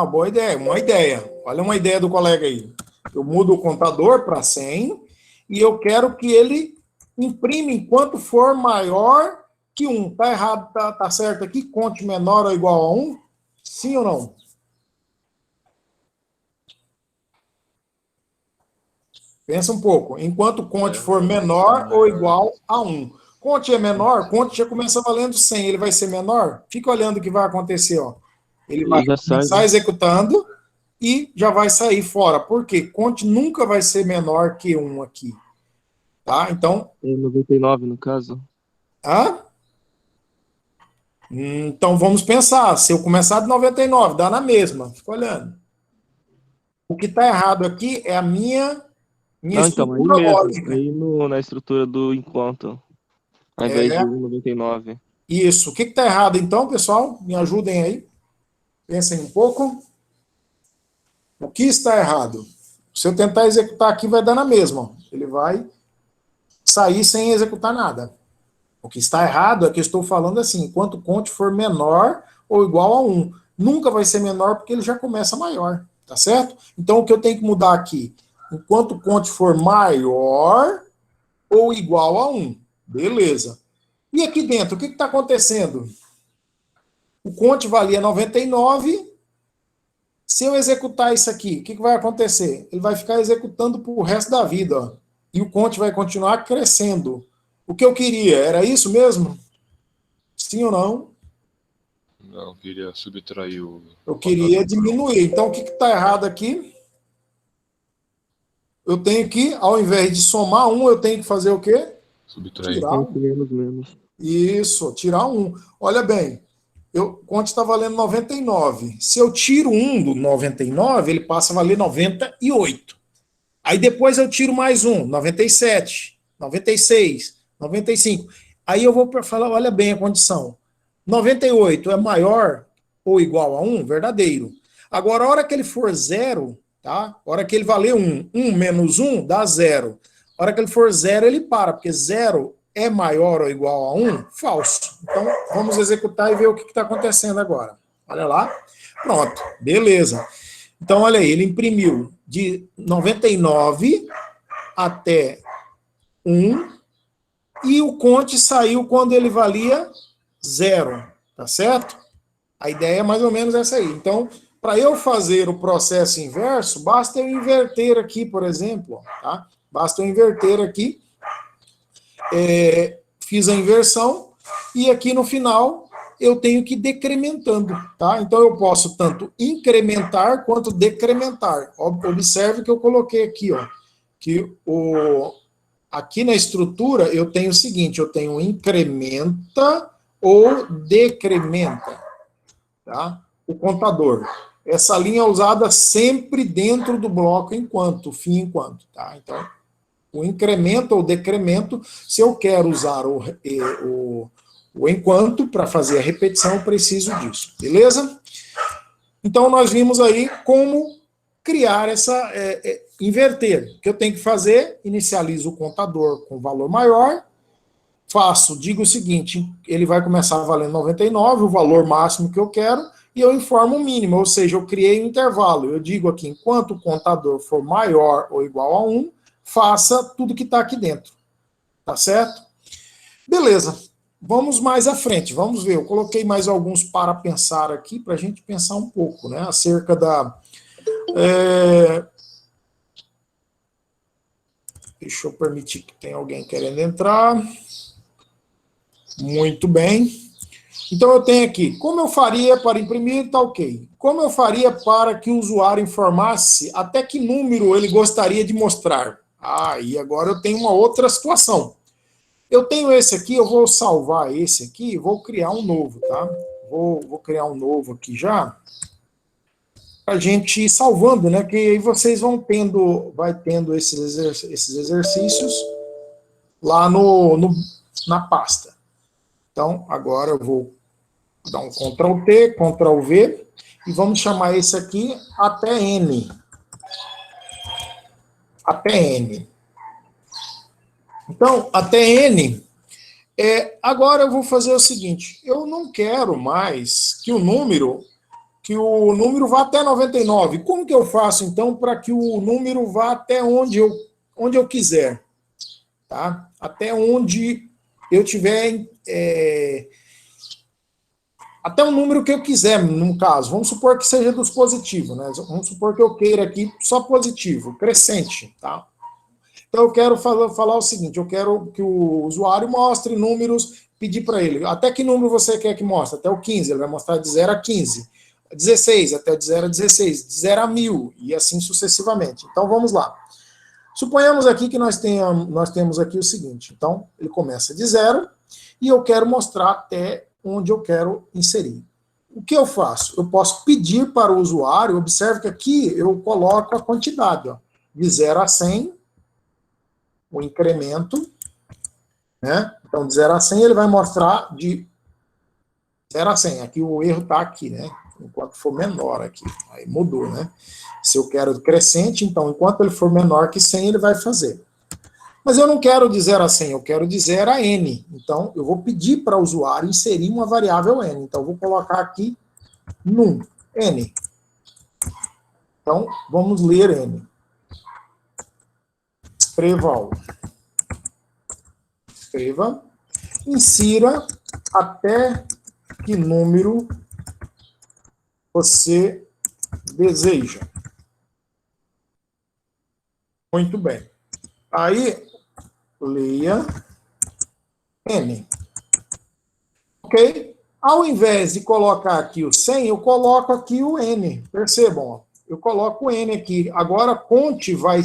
Boa ideia, uma ideia. Olha uma ideia do colega aí. Eu mudo o contador para 100 e eu quero que ele imprime enquanto for maior que 1. Tá errado, tá certo aqui? Conte menor ou igual a 1? Sim ou não? Pensa um pouco. Enquanto o conte for menor ou igual a 1. Conte é menor, conte já começa valendo 100. Ele vai ser menor? Fica olhando o que vai acontecer, ó. Ele vai começar executando e já vai sair fora. Por quê? Conte nunca vai ser menor que 1 aqui. Tá? Então... 99, no caso. Então, vamos pensar. Se eu começar de 99, dá na mesma. Fica olhando. O que está errado aqui é a minha estrutura aí mesmo, lógica. aí na estrutura do enquanto, ao invés de 99. Isso. O que está errado então, pessoal? Me ajudem aí. Pensem um pouco. O que está errado? Se eu tentar executar aqui, vai dar na mesma. Ó. Ele vai sair sem executar nada. O que está errado é que eu estou falando assim, enquanto o conte for menor ou igual a 1. Nunca vai ser menor porque ele já começa maior, tá certo? Então o que eu tenho que mudar aqui? Enquanto o conte for maior ou igual a 1. Beleza. E aqui dentro, o que está acontecendo? O conte valia 99. Se eu executar isso aqui, o que vai acontecer? Ele vai ficar executando para o resto da vida. Ó, e o conte vai continuar crescendo. O que eu queria, era isso mesmo? Sim ou não? Não, eu queria subtrair o... Eu queria diminuir. Então, o que está errado aqui? Eu tenho que, ao invés de somar 1, eu tenho que fazer o quê? Subtrair. Tirar 1. Menos. Isso, tirar 1. Olha bem, o conte está valendo 99. Se eu tiro 1 do 99, ele passa a valer 98. Aí depois eu tiro mais 1, 97, 96, 95. Aí eu vou falar, olha bem a condição. 98 é maior ou igual a 1? Verdadeiro. Agora, a hora que ele for 0, tá? A hora que ele valer 1, 1 menos 1 dá 0. A hora que ele for 0, ele para, porque 0 é maior ou igual a 1? Falso. Então, vamos executar e ver o que está acontecendo agora. Olha lá. Pronto. Beleza. Então, olha aí, ele imprimiu de 99 até 1 e o conte saiu quando ele valia 0, tá certo? A ideia é mais ou menos essa aí. Então, para eu fazer o processo inverso, basta eu inverter aqui, por exemplo, tá? Basta eu inverter aqui, fiz a inversão, e aqui no final eu tenho que ir decrementando, tá? Então eu posso tanto incrementar quanto decrementar. Observe que eu coloquei aqui, ó, que aqui na estrutura eu tenho o seguinte, eu tenho incrementa ou decrementa, tá? O contador. Essa linha é usada sempre dentro do bloco enquanto, fim enquanto, tá? Então, o incremento ou decremento, se eu quero usar o enquanto para fazer a repetição, eu preciso disso, beleza? Então, nós vimos aí como criar inverter. O que eu tenho que fazer? Inicializo o contador com valor maior, digo o seguinte, ele vai começar valendo 99, o valor máximo que eu quero, e eu informo o mínimo, ou seja, eu criei um intervalo. Eu digo aqui, enquanto o contador for maior ou igual a 1, faça tudo que está aqui dentro. Tá certo? Beleza. Vamos mais à frente, vamos ver. Eu coloquei mais alguns para pensar aqui, para a gente pensar um pouco, né, acerca da... Deixa eu permitir que tenha alguém querendo entrar. Muito bem. Então eu tenho aqui, como eu faria para imprimir, tá ok. Como eu faria para que o usuário informasse até que número ele gostaria de mostrar? E agora eu tenho uma outra situação. Eu tenho esse aqui, eu vou salvar esse aqui, vou criar um novo, tá? Vou criar um novo aqui já, para a gente ir salvando, né? Que aí vocês vai tendo esses exercícios lá na pasta. Então, agora eu vou dar um Ctrl+T, Ctrl+V, e vamos chamar esse aqui até N. Até N. Então, até N, agora eu vou fazer o seguinte, eu não quero mais que o número vá até 99. Como que eu faço, então, para que o número vá até onde eu quiser? Tá? Até onde eu tiver... até o número que eu quiser, no caso. Vamos supor que seja dos positivos, né? Vamos supor que eu queira aqui só positivo, crescente, tá? Então eu quero falar o seguinte, eu quero que o usuário mostre números, pedir para ele, até que número você quer que mostre? Até o 15, ele vai mostrar de 0 a 15. 16, até de 0 a 16, de 0 a 1000, e assim sucessivamente. Então vamos lá. Suponhamos aqui que nós temos aqui o seguinte, então ele começa de 0, e eu quero mostrar até onde eu quero inserir. O que eu faço? Eu posso pedir para o usuário, observe que aqui eu coloco a quantidade, ó, de 0 a 100, o incremento, né? Então, de 0 a 100, ele vai mostrar de 0 a 100. Aqui o erro está aqui, né? Enquanto for menor aqui. Aí mudou, né? Se eu quero crescente, então, enquanto ele for menor que 100, ele vai fazer. Mas eu não quero de 0 a 100, eu quero de 0 a n. Então, eu vou pedir para o usuário inserir uma variável n. Então, eu vou colocar aqui num, n. Então, vamos ler n. Escreva, insira até que número você deseja. Muito bem. Aí, leia n. Ok? Ao invés de colocar aqui o 100, eu coloco aqui o n. Percebam, ó. Eu coloco o n aqui. Agora, conte vai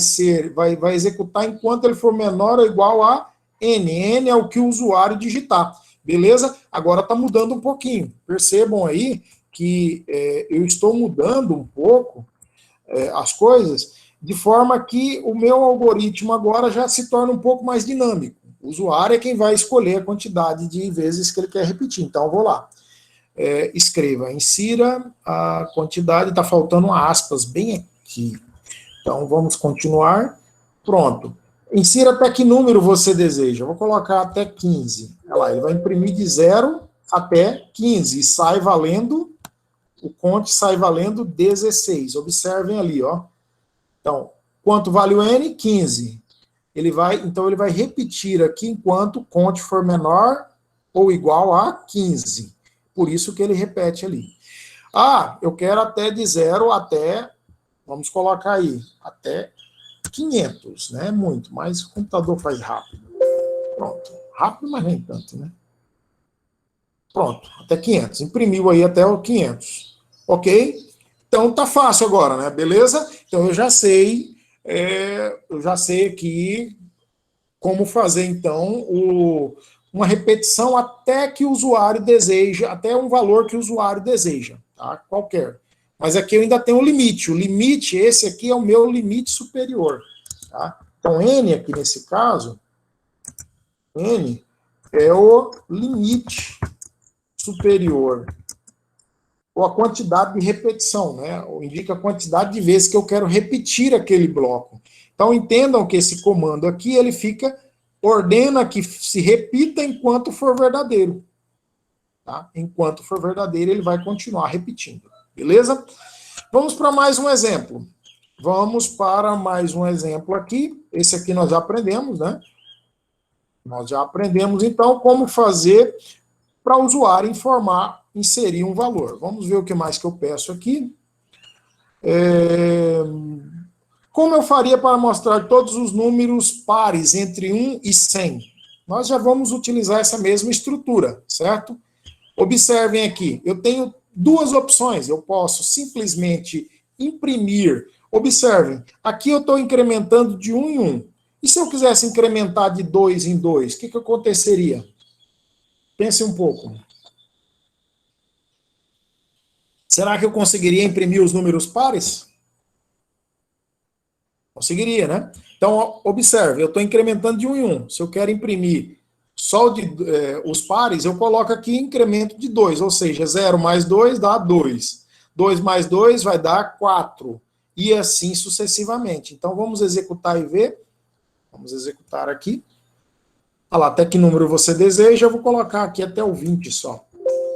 executar enquanto ele for menor ou igual a n. N é o que o usuário digitar. Beleza? Agora está mudando um pouquinho. Percebam aí que eu estou mudando um pouco as coisas, de forma que o meu algoritmo agora já se torna um pouco mais dinâmico. O usuário é quem vai escolher a quantidade de vezes que ele quer repetir. Então, eu vou lá. Escreva, insira a quantidade, está faltando aspas bem aqui. Então, vamos continuar. Pronto. Insira até que número você deseja. Eu vou colocar até 15. Olha lá, ele vai imprimir de 0 até 15. E sai valendo, o conte sai valendo 16. Observem ali, ó. Então, quanto vale o n? 15. Então, ele vai repetir aqui enquanto o conte for menor ou igual a 15. Por isso que ele repete ali. Ah, eu quero até de 0 até, vamos colocar aí, até 500, né? Muito, mas o computador faz rápido. Pronto. Rápido, mas nem tanto, né? Pronto, até 500. Imprimiu aí até o 500. Ok? Então tá fácil agora, né? Beleza? Então eu já sei aqui como fazer, então, uma repetição até que o usuário deseja, até um valor que o usuário deseja, tá? Qualquer. Mas aqui eu ainda tenho um limite. O limite, esse aqui é o meu limite superior, tá? Então, n aqui nesse caso, n é o limite superior, ou a quantidade de repetição, né? Ou indica a quantidade de vezes que eu quero repetir aquele bloco. Então, entendam que esse comando aqui, ele ordena que se repita enquanto for verdadeiro. Tá? Enquanto for verdadeiro, ele vai continuar repetindo. Beleza? Vamos para mais um exemplo. Vamos para mais um exemplo aqui. Esse aqui nós já aprendemos, né? Nós já aprendemos, então, como fazer para o usuário inserir um valor. Vamos ver o que mais que eu peço aqui. Como eu faria para mostrar todos os números pares entre 1 e 100? Nós já vamos utilizar essa mesma estrutura, certo? Observem aqui, eu tenho duas opções. Eu posso simplesmente imprimir. Observem, aqui eu estou incrementando de 1 em 1. E se eu quisesse incrementar de 2 em 2, o que aconteceria? Pense um pouco. Será que eu conseguiria imprimir os números pares? Conseguiria, né? Então, observe, eu estou incrementando de 1 em 1. Se eu quero imprimir só os pares, eu coloco aqui incremento de 2, ou seja, 0 mais 2 dá 2. 2 mais 2 vai dar 4. E assim sucessivamente. Então, vamos executar e ver. Vamos executar aqui. Olha lá, até que número você deseja, eu vou colocar aqui até o 20 só.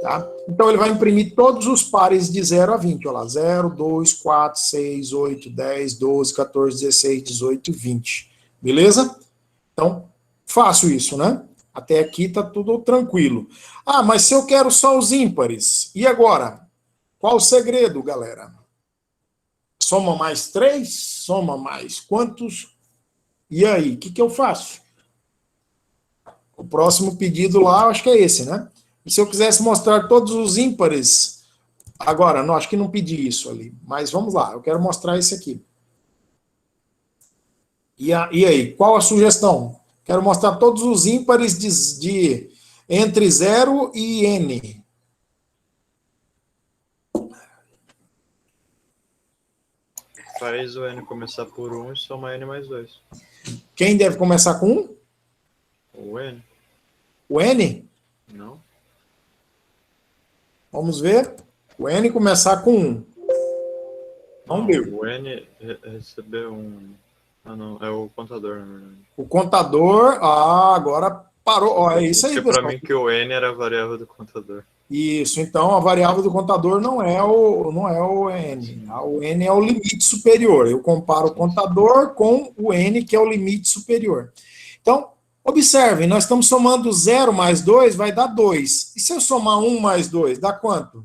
Tá? Então, ele vai imprimir todos os pares de 0 a 20. Olha lá, 0, 2, 4, 6, 8, 10, 12, 14, 16, 18, 20. Beleza? Então, faço isso, né? Até aqui tá tudo tranquilo. Ah, mas se eu quero só os ímpares, e agora? Qual o segredo, galera? Soma mais 3? Soma mais quantos? E aí, o que eu faço? O próximo pedido lá, acho que é esse, né? E se eu quisesse mostrar todos os ímpares, agora, não, acho que não pedi isso ali, mas vamos lá, eu quero mostrar esse aqui. E aí, qual a sugestão? Quero mostrar todos os ímpares entre 0 e n. Faz o n começar por 1 e soma n mais 2. Quem deve começar com 1? O n? O n? Não. Vamos ver. O N começar com 1. Não deu. O N recebeu Ah, não. É o contador, na verdade. O contador, agora parou. Ó, é isso aí, Porque pra pessoal. mim que o N era a variável do contador. Isso, então a variável do contador não é o N. Tá? O N é o limite superior. Eu comparo o contador com o N, que é o limite superior. Então, observem, nós estamos somando 0 mais 2, vai dar 2. E se eu somar 1 mais 2, dá quanto?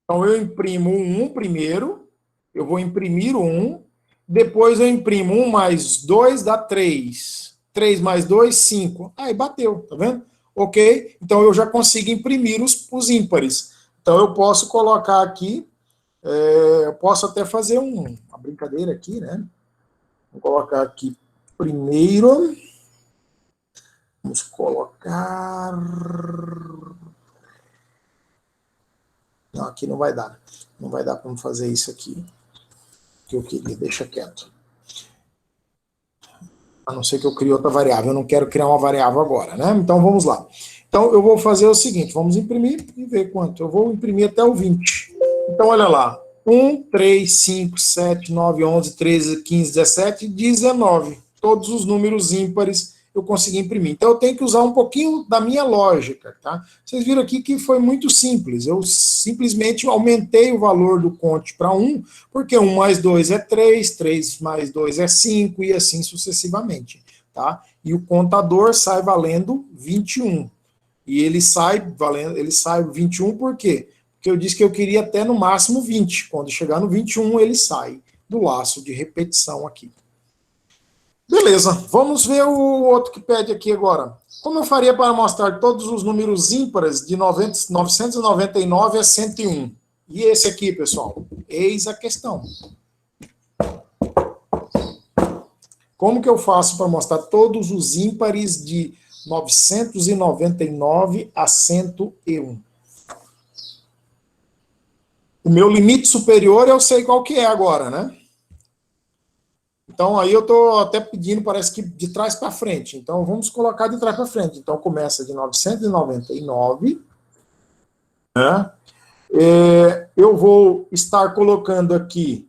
Então, eu imprimo o 1 primeiro, eu vou imprimir o 1, depois eu imprimo 1 mais 2, dá 3. 3 mais 2, 5. Aí bateu, tá vendo? Ok? Então, eu já consigo imprimir os ímpares. Então, eu posso colocar aqui, eu posso até fazer uma brincadeira aqui, né? Vou colocar aqui primeiro, vamos colocar... Não, aqui não vai dar. Não vai dar para fazer isso aqui que eu queria, deixa quieto. A não ser que eu crie outra variável. Eu não quero criar uma variável agora, né? Então, vamos lá. Então, eu vou fazer o seguinte, vamos imprimir e ver quanto. Eu vou imprimir até o 20. Então, olha lá. 1, 3, 5, 7, 9, 11, 13, 15, 17, 19. Todos os números ímpares eu consegui imprimir. Então, eu tenho que usar um pouquinho da minha lógica, tá? Vocês viram aqui que foi muito simples. Eu simplesmente aumentei o valor do conte para 1, porque 1 mais 2 é 3, 3 mais 2 é 5, e assim sucessivamente, tá? E o contador sai valendo 21. E ele sai 21 por quê? Porque eu disse que eu queria até no máximo 20. Quando chegar no 21, ele sai do laço de repetição aqui. Beleza, vamos ver o outro que pede aqui agora. Como eu faria para mostrar todos os números ímpares de 999 a 101? E esse aqui, pessoal? Eis a questão. Como que eu faço para mostrar todos os ímpares de 999 a 101? O meu limite superior eu sei qual que é agora, né? Então, aí eu estou até pedindo, parece que de trás para frente. Então, vamos colocar de trás para frente. Então, começa de 999, né? Eu vou estar colocando aqui,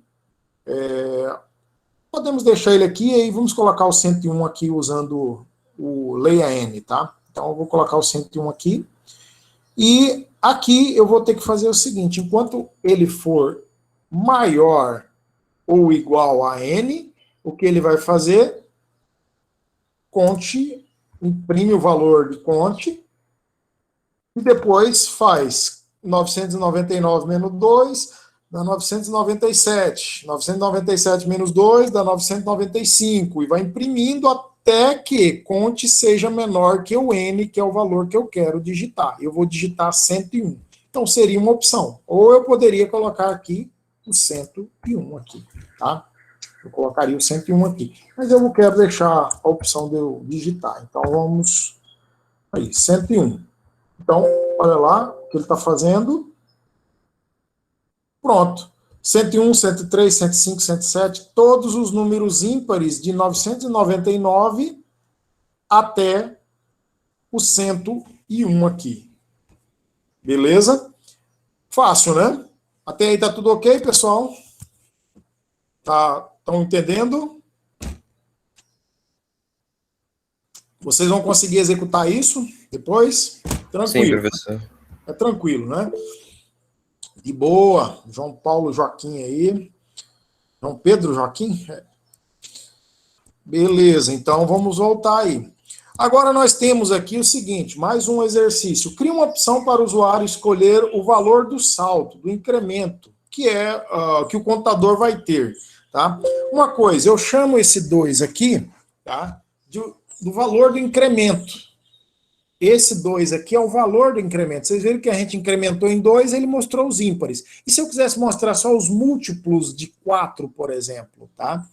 podemos deixar ele aqui, e aí vamos colocar o 101 aqui usando o Leia N, tá? Então, eu vou colocar o 101 aqui. E aqui eu vou ter que fazer o seguinte, enquanto ele for maior ou igual a N, o que ele vai fazer? Conte, imprime o valor de conte, e depois faz 999 menos 2, dá 997. 997 menos 2 dá 995. E vai imprimindo até que conte seja menor que o N, que é o valor que eu quero digitar. Eu vou digitar 101. Então seria uma opção. Ou eu poderia colocar aqui o 101 aqui, tá? Eu colocaria o 101 aqui. Mas eu não quero deixar a opção de eu digitar. Então vamos aí, 101. Então, olha lá o que ele está fazendo. Pronto. 101, 103, 105, 107, todos os números ímpares de 999 até o 101 aqui. Beleza? Fácil, né? Até aí tá tudo ok, pessoal? Estão entendendo? Vocês vão conseguir executar isso depois? Tranquilo. Sim, professor. É tranquilo, né? De boa. João Paulo Joaquim aí. João Pedro Joaquim? Beleza, então vamos voltar aí. Agora nós temos aqui o seguinte, mais um exercício. Cria uma opção para o usuário escolher o valor do salto, do incremento, que é que o contador vai ter. Tá? Uma coisa, eu chamo esse 2 aqui, tá, do valor do incremento. Esse 2 aqui é o valor do incremento. Vocês viram que a gente incrementou em 2, ele mostrou os ímpares. E se eu quisesse mostrar só os múltiplos de 4, por exemplo, tá?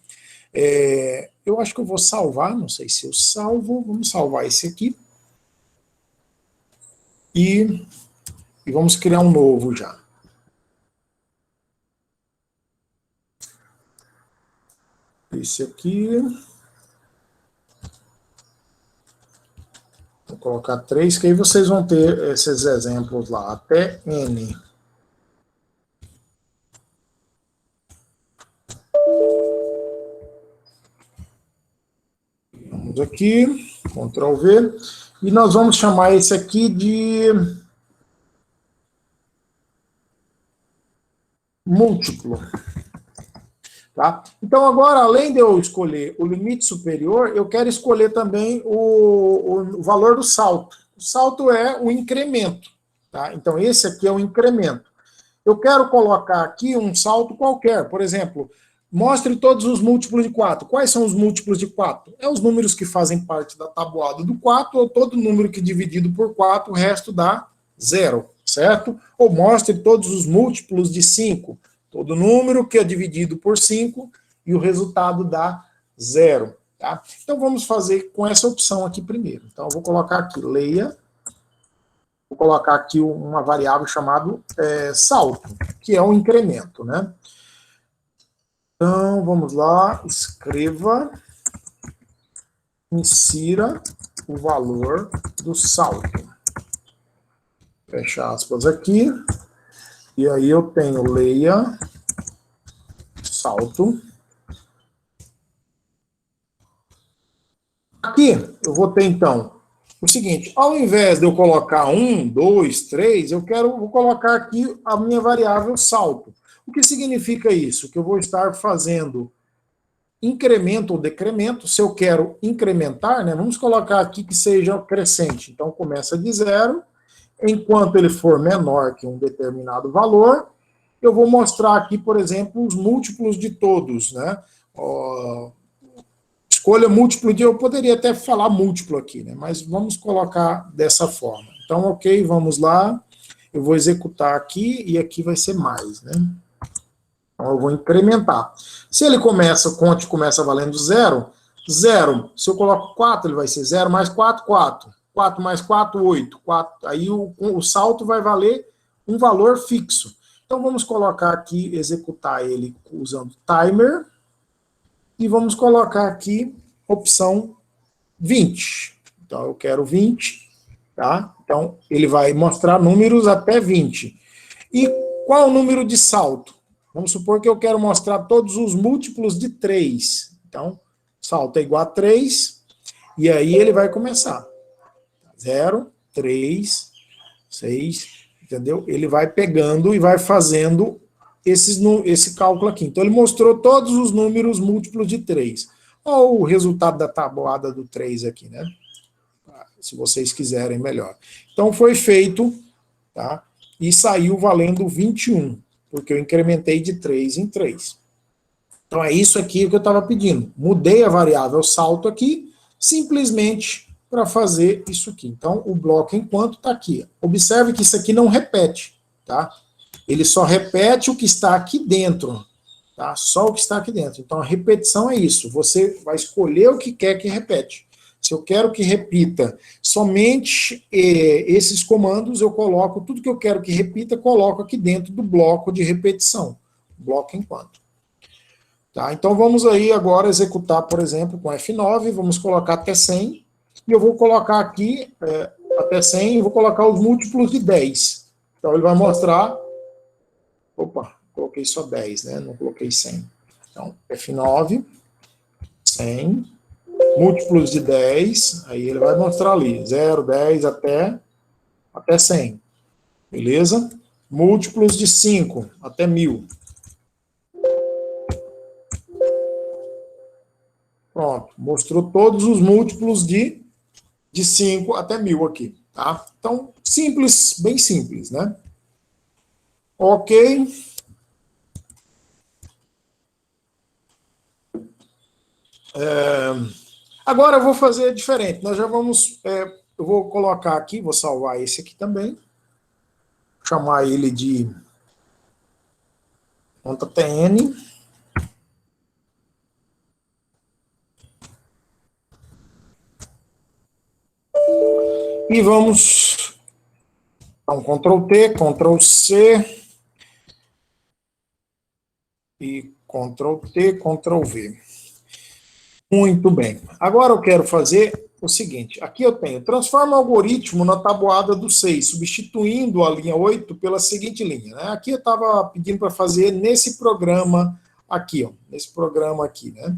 Eu acho que eu vou salvar, não sei se eu salvo. Vamos salvar esse aqui. E vamos criar um novo já. Esse aqui. Vou colocar 3, que aí vocês vão ter esses exemplos lá, até N. Vamos aqui, Ctrl V, e nós vamos chamar esse aqui de múltiplo. Tá? Então, agora, além de eu escolher o limite superior, eu quero escolher também o valor do salto. O salto é o incremento. Tá? Então, esse aqui é o incremento. Eu quero colocar aqui um salto qualquer. Por exemplo, mostre todos os múltiplos de 4. Quais são os múltiplos de 4? É os números que fazem parte da tabuada do 4, ou todo número que dividido por 4, o resto dá 0, certo? Ou mostre todos os múltiplos de 5. Todo número que é dividido por 5 e o resultado dá 0. Tá? Então vamos fazer com essa opção aqui primeiro. Então eu vou colocar aqui, leia. Vou colocar aqui uma variável chamada salto, que é um incremento. Né? Então vamos lá, escreva, insira o valor do salto. Fecha aspas aqui. E aí eu tenho leia, salto. Aqui eu vou ter, então, o seguinte, ao invés de eu colocar 1, 2, 3, vou colocar aqui a minha variável salto. O que significa isso? Que eu vou estar fazendo incremento ou decremento. Se eu quero incrementar, né, vamos colocar aqui que seja crescente. Então começa de 0. Enquanto ele for menor que um determinado valor, eu vou mostrar aqui, por exemplo, os múltiplos de todos, né? Escolha múltiplo de... Eu poderia até falar múltiplo aqui, né? Mas vamos colocar dessa forma. Então, ok, vamos lá. Eu vou executar aqui e aqui vai ser mais, né? Então, eu vou incrementar. Se ele começa valendo 0, 0. Se eu coloco 4, ele vai ser 0 mais 4, 4. 4 mais 4, 8. 4. Aí o salto vai valer um valor fixo. Então vamos colocar aqui, executar ele usando timer. E vamos colocar aqui opção 20. Então eu quero 20. Tá? Então ele vai mostrar números até 20. E qual o número de salto? Vamos supor que eu quero mostrar todos os múltiplos de 3. Então salto é igual a 3. E aí ele vai começar. 0, 3, 6, entendeu? Ele vai pegando e vai fazendo esse cálculo aqui. Então, ele mostrou todos os números múltiplos de 3. Olha o resultado da tabuada do 3 aqui, né? Se vocês quiserem melhor. Então, foi feito, tá? E saiu valendo 21, porque eu incrementei de 3 em 3. Então, é isso aqui que eu estava pedindo. Mudei a variável salto aqui, simplesmente para fazer isso aqui. Então, o bloco enquanto está aqui. Observe que isso aqui não repete, tá? Ele só repete o que está aqui dentro, tá? Só o que está aqui dentro. Então, a repetição é isso. Você vai escolher o que quer que repete. Se eu quero que repita somente esses comandos, eu coloco tudo que eu quero que repita, coloco aqui dentro do bloco de repetição. Bloco enquanto. Tá? Então, vamos aí agora executar, por exemplo, com F9, vamos colocar até 100. E eu vou colocar aqui, até 100, e vou colocar os múltiplos de 10. Então, ele vai mostrar... Opa, coloquei só 10, né? Não coloquei 100. Então, F9, 100, múltiplos de 10, aí ele vai mostrar ali, 0, 10, até 100. Beleza? Múltiplos de 5, até 1000. Pronto, mostrou todos os múltiplos de 5 até 1000 aqui, tá? Então, simples, bem simples, né? Ok. Agora eu vou fazer diferente. Nós já vamos... eu vou colocar aqui, vou salvar esse aqui também. Chamar ele de conta TN. E vamos dar um Ctrl+T, Ctrl+C e Ctrl+T, Ctrl+V. Muito bem. Agora eu quero fazer o seguinte, aqui eu tenho, transforma o algoritmo na tabuada do 6, substituindo a linha 8 pela seguinte linha, né? Aqui eu estava pedindo para fazer nesse programa aqui, ó, nesse programa aqui, né?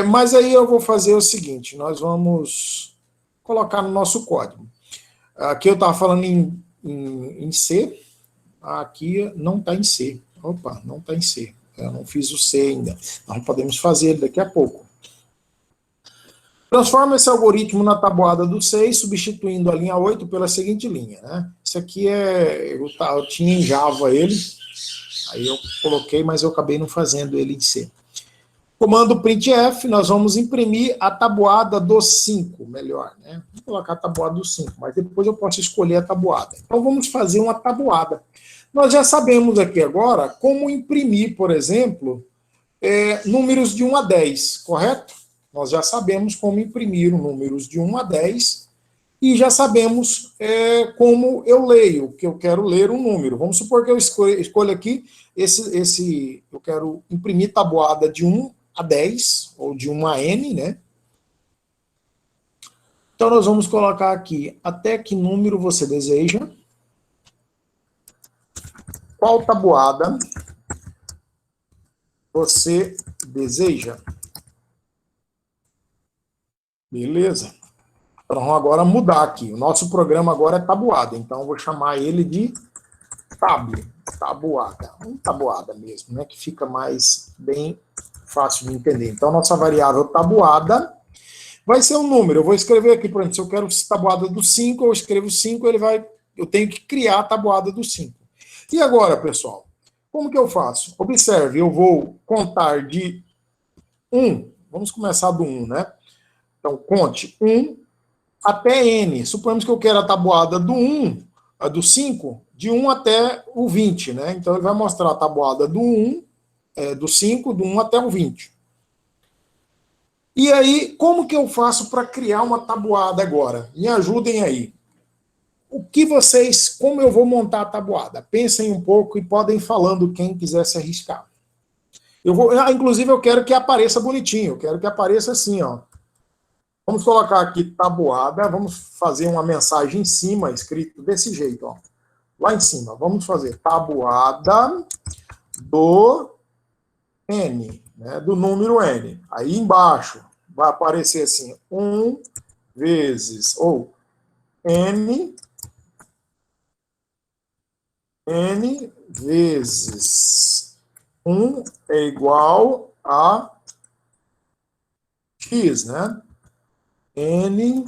Mas aí eu vou fazer o seguinte, nós vamos colocar no nosso código. Aqui eu estava falando em C, aqui não está em C. Opa, não está em C. Eu não fiz o C ainda. Nós podemos fazer ele daqui a pouco. Transforma esse algoritmo na tabuada do 6, substituindo a linha 8 pela seguinte linha, né? Isso aqui eu tinha em Java ele, aí eu coloquei, mas eu acabei não fazendo ele em C. Comando printf, nós vamos imprimir a tabuada do 5, melhor, né? Vou colocar a tabuada do 5, mas depois eu posso escolher a tabuada. Então vamos fazer uma tabuada. Nós já sabemos aqui agora como imprimir, por exemplo, números de 1 a 10, correto? Nós já sabemos como imprimir números de 1 a 10 e já sabemos como eu leio, que eu quero ler um número. Vamos supor que eu escolha aqui, eu quero imprimir tabuada de 1 a 10, ou de 1 a n, né? Então nós vamos colocar aqui, até que número você deseja, qual tabuada você deseja. Beleza? Então, vamos agora mudar aqui. O nosso programa agora é tabuada. Então, eu vou chamar ele de tabuada. Tabuada mesmo, né? Que fica mais bem fácil de entender. Então, nossa variável tabuada vai ser um número. Eu vou escrever aqui, por exemplo, se eu quero tabuada do 5, eu escrevo 5, eu tenho que criar a tabuada do 5. E agora, pessoal, como que eu faço? Observe, eu vou contar de 1. Vamos começar do 1, né? Então, conte 1 até n. Suponhamos que eu quero a tabuada do 1, a do 5, de 1 até o 20, né? Então, ele vai mostrar a tabuada do 1, do 5, do 1 até o 20. E aí, como que eu faço para criar uma tabuada agora? Me ajudem aí. Como eu vou montar a tabuada? Pensem um pouco e podem ir falando quem quiser se arriscar. Inclusive, eu quero que apareça bonitinho, eu quero que apareça assim, ó. Vamos colocar aqui tabuada, vamos fazer uma mensagem em cima, escrito desse jeito, ó. Lá em cima, vamos fazer tabuada do N, né, do número N. Aí embaixo vai aparecer assim, 1 vezes, ou N vezes 1 é igual a X, né? N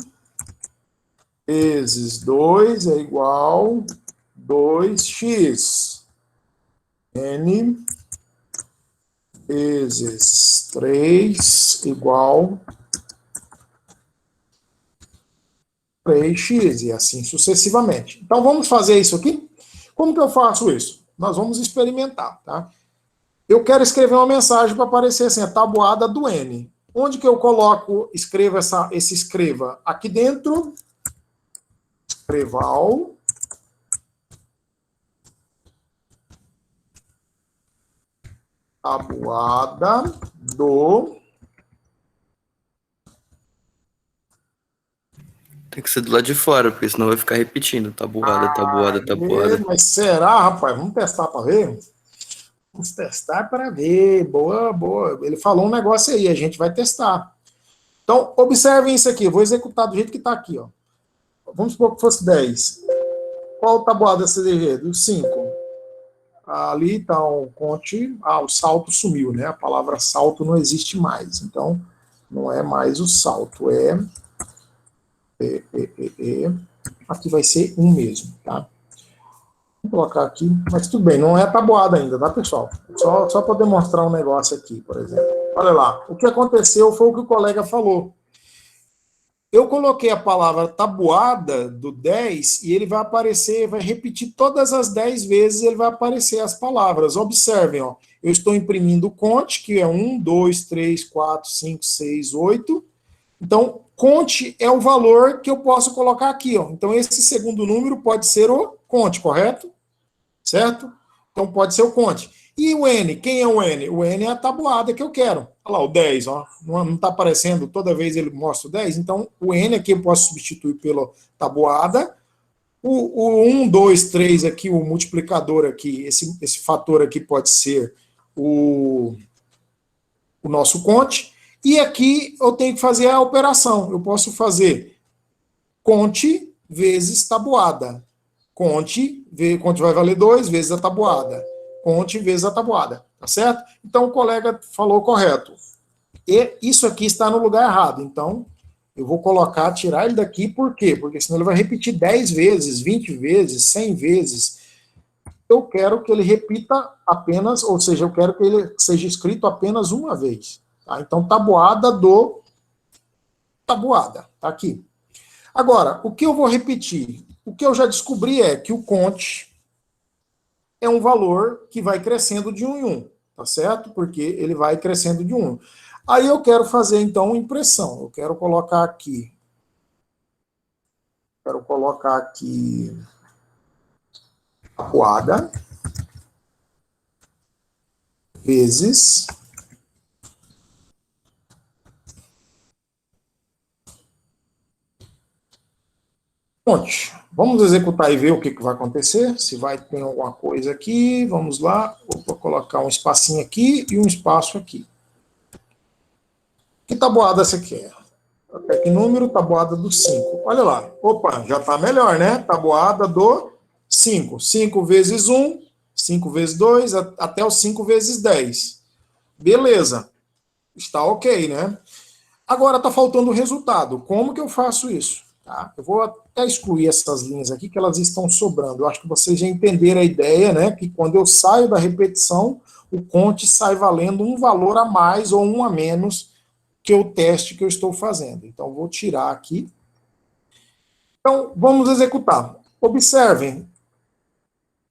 vezes 2 é igual 2x. N vezes 3 igual 3x, e assim sucessivamente. Então, vamos fazer isso aqui? Como que eu faço isso? Nós vamos experimentar, tá? Eu quero escrever uma mensagem para aparecer assim, a tabuada do N. Onde que eu coloco, escreva escreva? Aqui dentro, escreval, tabuada do... Tem que ser do lado de fora, porque senão vai ficar repetindo. Tabuada. Mas será, rapaz? Vamos testar para ver? Vamos testar para ver. Boa. Ele falou um negócio aí, a gente vai testar. Então, observem isso aqui. Eu vou executar do jeito que está aqui, ó. Vamos supor que fosse 10. Qual tabuada você deseja? Do 5. Ali está o conte. O salto sumiu, né? A palavra salto não existe mais. Então, não é mais o salto. Aqui vai ser 1 mesmo, tá? Vou colocar aqui, mas tudo bem, não é tabuada ainda, tá, pessoal? Só para demonstrar um negócio aqui, por exemplo. Olha lá, o que aconteceu foi o que o colega falou. Eu coloquei a palavra tabuada do 10 e ele vai aparecer, vai repetir todas as 10 vezes, ele vai aparecer as palavras. Observem, ó, eu estou imprimindo o conte, que é 1, 2, 3, 4, 5, 6, 8. Então, conte é o valor que eu posso colocar aqui, ó. Então, esse segundo número pode ser o conte, correto? Certo? Então pode ser o conte. E o N, quem é o N? O N é a tabuada que eu quero. Olha lá, o 10, ó. Não está aparecendo, toda vez ele mostra o 10. Então o N aqui eu posso substituir pela tabuada. O 1, 2, 3 aqui, o multiplicador aqui, esse fator aqui pode ser o nosso conte. E aqui eu tenho que fazer a operação. Eu posso fazer conte vezes tabuada. Conte vai valer 2 vezes a tabuada. Conte vezes a tabuada, tá certo? Então o colega falou correto. E isso aqui está no lugar errado. Então eu vou tirar ele daqui, por quê? Porque senão ele vai repetir 10 vezes, 20 vezes, 100 vezes. Eu quero que ele repita apenas, ou seja, eu quero que ele seja escrito apenas uma vez. Tá? Então tabuada do tabuada, tá aqui. Agora, o que eu vou repetir? O que eu já descobri é que o conte é um valor que vai crescendo de 1 em 1, tá certo? Porque ele vai crescendo de 1 em 1. Aí eu quero fazer, então, impressão. Eu quero colocar aqui tabuada vezes conte. Vamos executar e ver o que vai acontecer, se vai ter alguma coisa aqui. Vamos lá, vou colocar um espacinho aqui e um espaço aqui. Que tabuada você quer? Até que número? Tabuada do 5. Olha lá, opa, já está melhor, né? Tabuada do 5. 5 vezes 1, 5 vezes 2, até o 5 vezes 10. Beleza, está ok, né? Agora está faltando o resultado. Como que eu faço isso? Tá? Eu vou até excluir essas linhas aqui, que elas estão sobrando. Eu acho que vocês já entenderam a ideia, né? Que quando eu saio da repetição, o conte sai valendo um valor a mais ou um a menos que o teste que eu estou fazendo. Então, vou tirar aqui. Então, vamos executar. Observem.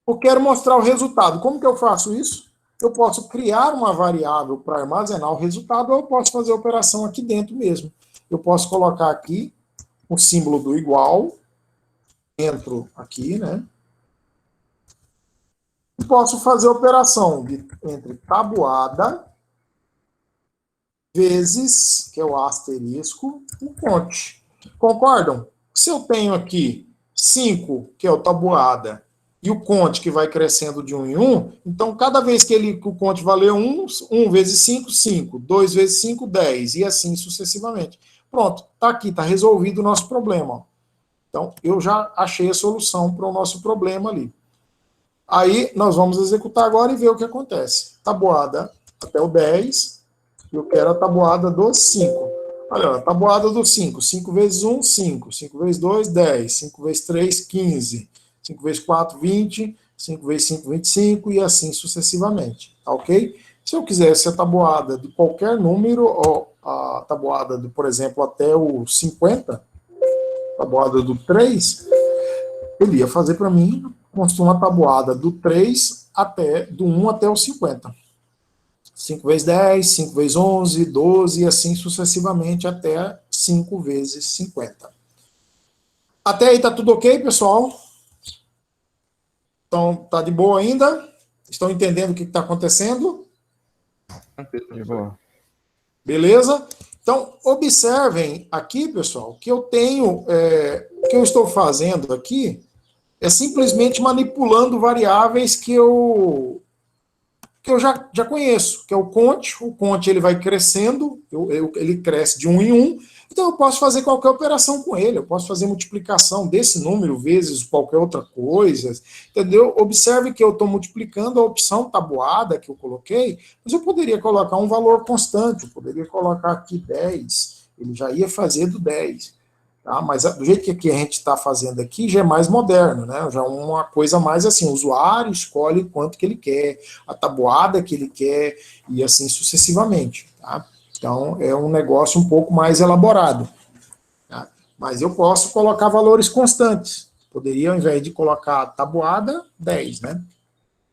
Eu quero mostrar o resultado. Como que eu faço isso? Eu posso criar uma variável para armazenar o resultado, ou eu posso fazer a operação aqui dentro mesmo. Eu posso colocar aqui o símbolo do igual, entro aqui, né? E posso fazer a operação entre tabuada vezes, que é o asterisco, o conte. Concordam? Se eu tenho aqui 5, que é o tabuada, e o conte que vai crescendo de 1 em 1, então cada vez que o conte valer 1, 1 vezes 5, 5, 2 vezes 5, 10, e assim sucessivamente. Pronto, está aqui, está resolvido o nosso problema. Ó. Então, eu já achei a solução para o nosso problema ali. Aí, nós vamos executar agora e ver o que acontece. Tabuada até o 10, eu quero a tabuada do 5. Olha, a tabuada do 5. 5 vezes 1, 5. 5 vezes 2, 10. 5 vezes 3, 15. 5 vezes 4, 20. 5 vezes 5, 25. E assim sucessivamente. Tá ok? Se eu quisesse a tabuada de qualquer número, ou a tabuada, por exemplo, até o 50, tabuada do 3, ele ia fazer para mim, construir uma tabuada do 3 do 1 até o 50. 5 vezes 10, 5 vezes 11, 12, e assim sucessivamente até 5 vezes 50. Até aí tá tudo ok, pessoal? Então, tá de boa ainda? Estão entendendo o que está acontecendo? De boa. Beleza? Então, observem aqui, pessoal, que eu tenho, o que eu estou fazendo aqui é simplesmente manipulando variáveis que eu já conheço, que é o conte. O conte ele vai crescendo, ele cresce de 1 em 1, então eu posso fazer qualquer operação com ele, eu posso fazer multiplicação desse número vezes qualquer outra coisa, entendeu? Observe que eu estou multiplicando a opção tabuada que eu coloquei, mas eu poderia colocar um valor constante, eu poderia colocar aqui 10, ele já ia fazer do 10. Tá? Mas do jeito que aqui a gente está fazendo aqui, já é mais moderno, né? Já é uma coisa mais assim, o usuário escolhe quanto que ele quer, a tabuada que ele quer, e assim sucessivamente. Tá? Então, é um negócio um pouco mais elaborado. Tá? Mas eu posso colocar valores constantes. Poderia, ao invés de colocar tabuada, 10, né?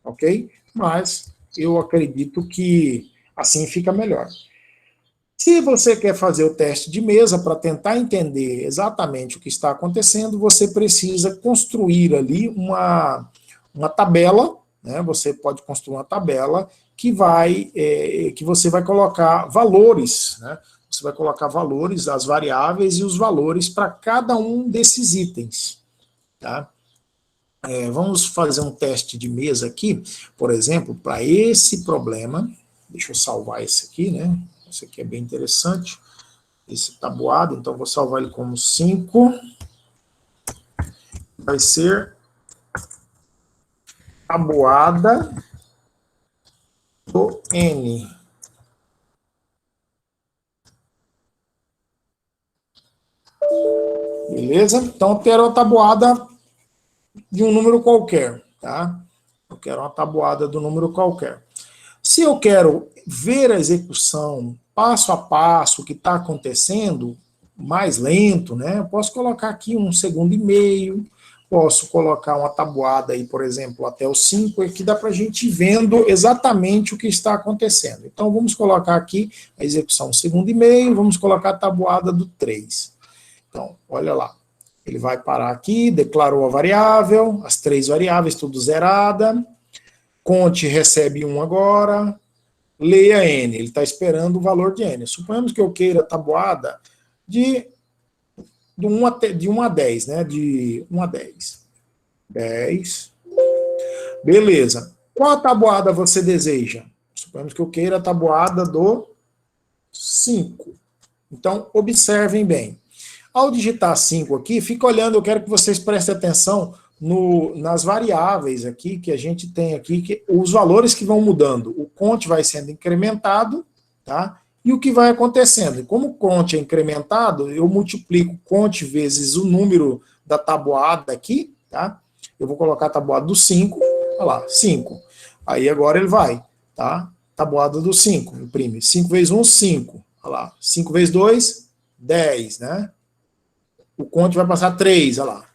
Ok? Mas eu acredito que assim fica melhor. Se você quer fazer o teste de mesa para tentar entender exatamente o que está acontecendo, você precisa construir ali uma tabela, né, você pode construir uma tabela que que você vai colocar valores, né? Você vai colocar valores, as variáveis e os valores para cada um desses itens, tá? Vamos fazer um teste de mesa aqui, por exemplo, para esse problema. Deixa eu salvar esse aqui, né? Esse aqui é bem interessante. Esse tabuado, então vou salvar ele como 5. Vai ser tabuada do N. Beleza? Então, eu quero a tabuada de um número qualquer, tá? Eu quero uma tabuada do número qualquer. Se eu quero ver a execução passo a passo, o que está acontecendo, mais lento, né? Eu posso colocar aqui 1,5 segundos, posso colocar uma tabuada aí, por exemplo, até o 5, que dá para a gente ir vendo exatamente o que está acontecendo. Então, vamos colocar aqui a execução 1,5 segundos, vamos colocar a tabuada do 3. Então, olha lá. Ele vai parar aqui, declarou a variável, as 3 variáveis, tudo zerada. Conte recebe 1 agora. Leia N, ele está esperando o valor de N. Suponhamos que eu queira a tabuada de 1 a 10, né? De 1 a 10. 10. Beleza. Qual a tabuada você deseja? Suponhamos que eu queira a tabuada do 5. Então, observem bem. Ao digitar 5 aqui, fica olhando, eu quero que vocês prestem atenção nas variáveis aqui que a gente tem aqui, os valores que vão mudando. O conte vai sendo incrementado, tá? E o que vai acontecendo? Como o conte é incrementado, eu multiplico conte vezes o número da tabuada aqui, tá? Eu vou colocar a tabuada do 5, olha lá, 5. Aí agora ele vai, tá? Tabuada do 5, imprime. 5 vezes 1, 5. Olha lá. 5 vezes 2, 10, né? O conte vai passar 3, olha lá.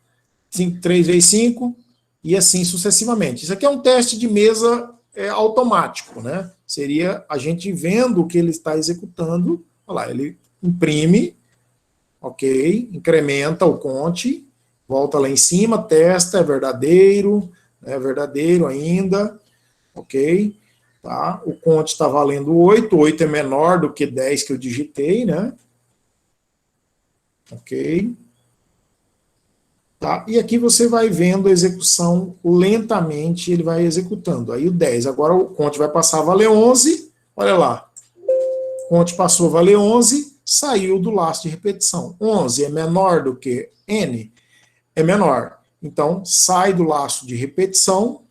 3 vezes 5, e assim sucessivamente. Isso aqui é um teste de mesa automático, né? Seria a gente vendo o que ele está executando. Olha lá, ele imprime, ok, incrementa o conte, volta lá em cima, testa, é verdadeiro ainda, ok, tá? O conte está valendo 8, 8 é menor do que 10 que eu digitei, né? Ok. Tá? E aqui você vai vendo a execução lentamente, ele vai executando. Aí o 10, agora o conte vai passar a valer 11, olha lá. O conte passou a valer 11, saiu do laço de repetição. 11 é menor do que N? É menor. Então, sai do laço de repetição,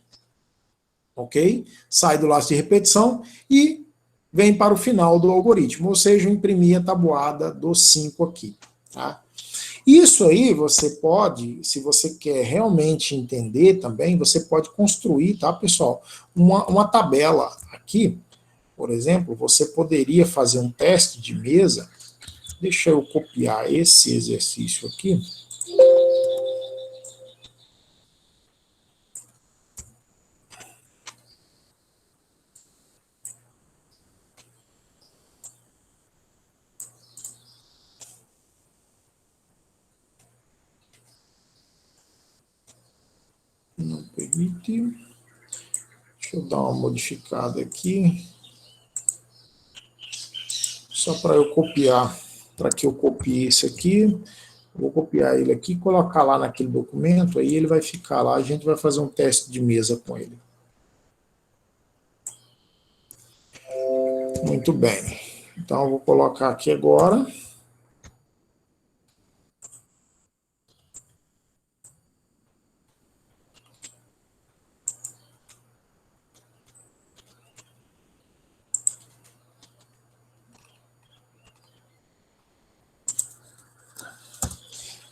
ok? Sai do laço de repetição e vem para o final do algoritmo, ou seja, imprimir a tabuada do 5 aqui, tá? Isso aí você pode, se você quer realmente entender também, você pode construir, tá, pessoal? Uma tabela aqui, por exemplo, você poderia fazer um teste de mesa. Deixa eu copiar esse exercício aqui. Não permite. Deixa eu dar uma modificada aqui. Só para eu copiar, para que eu copie esse aqui. Vou copiar ele aqui, colocar lá naquele documento, aí ele vai ficar lá, a gente vai fazer um teste de mesa com ele. Muito bem. Então, eu vou colocar aqui agora.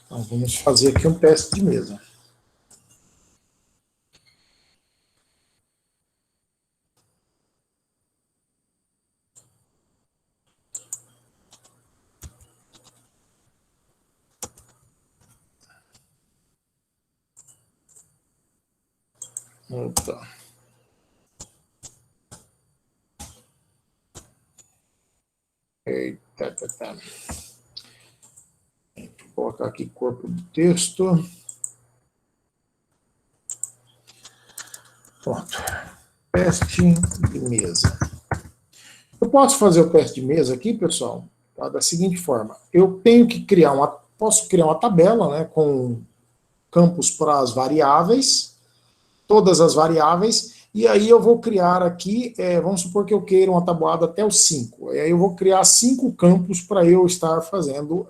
Então, vamos fazer aqui um teste de mesa. Opa. Eita, tá. Vou colocar aqui corpo do texto. Pronto. Teste de mesa. Eu posso fazer o teste de mesa aqui, pessoal, tá? Da seguinte forma. Eu tenho que posso criar uma tabela, né, com campos para as variáveis, todas as variáveis, e aí eu vou criar aqui, vamos supor que eu queira uma tabuada até os 5. Aí eu vou criar 5 campos para eu estar fazendo,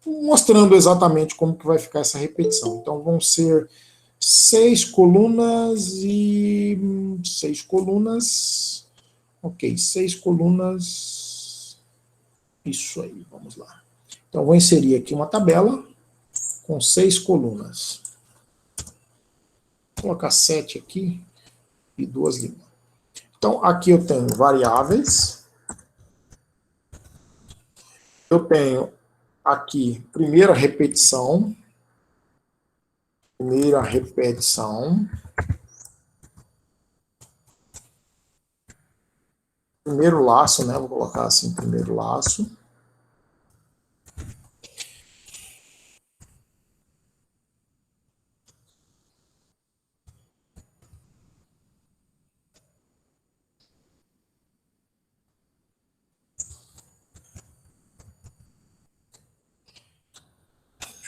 mostrando exatamente como que vai ficar essa repetição. Então vão ser 6 colunas e 6 colunas. Ok, 6 colunas. Isso aí, vamos lá. Então eu vou inserir aqui uma tabela com 6 colunas. Vou colocar 7 aqui e 2 linhas. Então aqui eu tenho variáveis. Eu tenho aqui primeira repetição. Primeira repetição. Primeiro laço, né? Vou colocar assim, primeiro laço.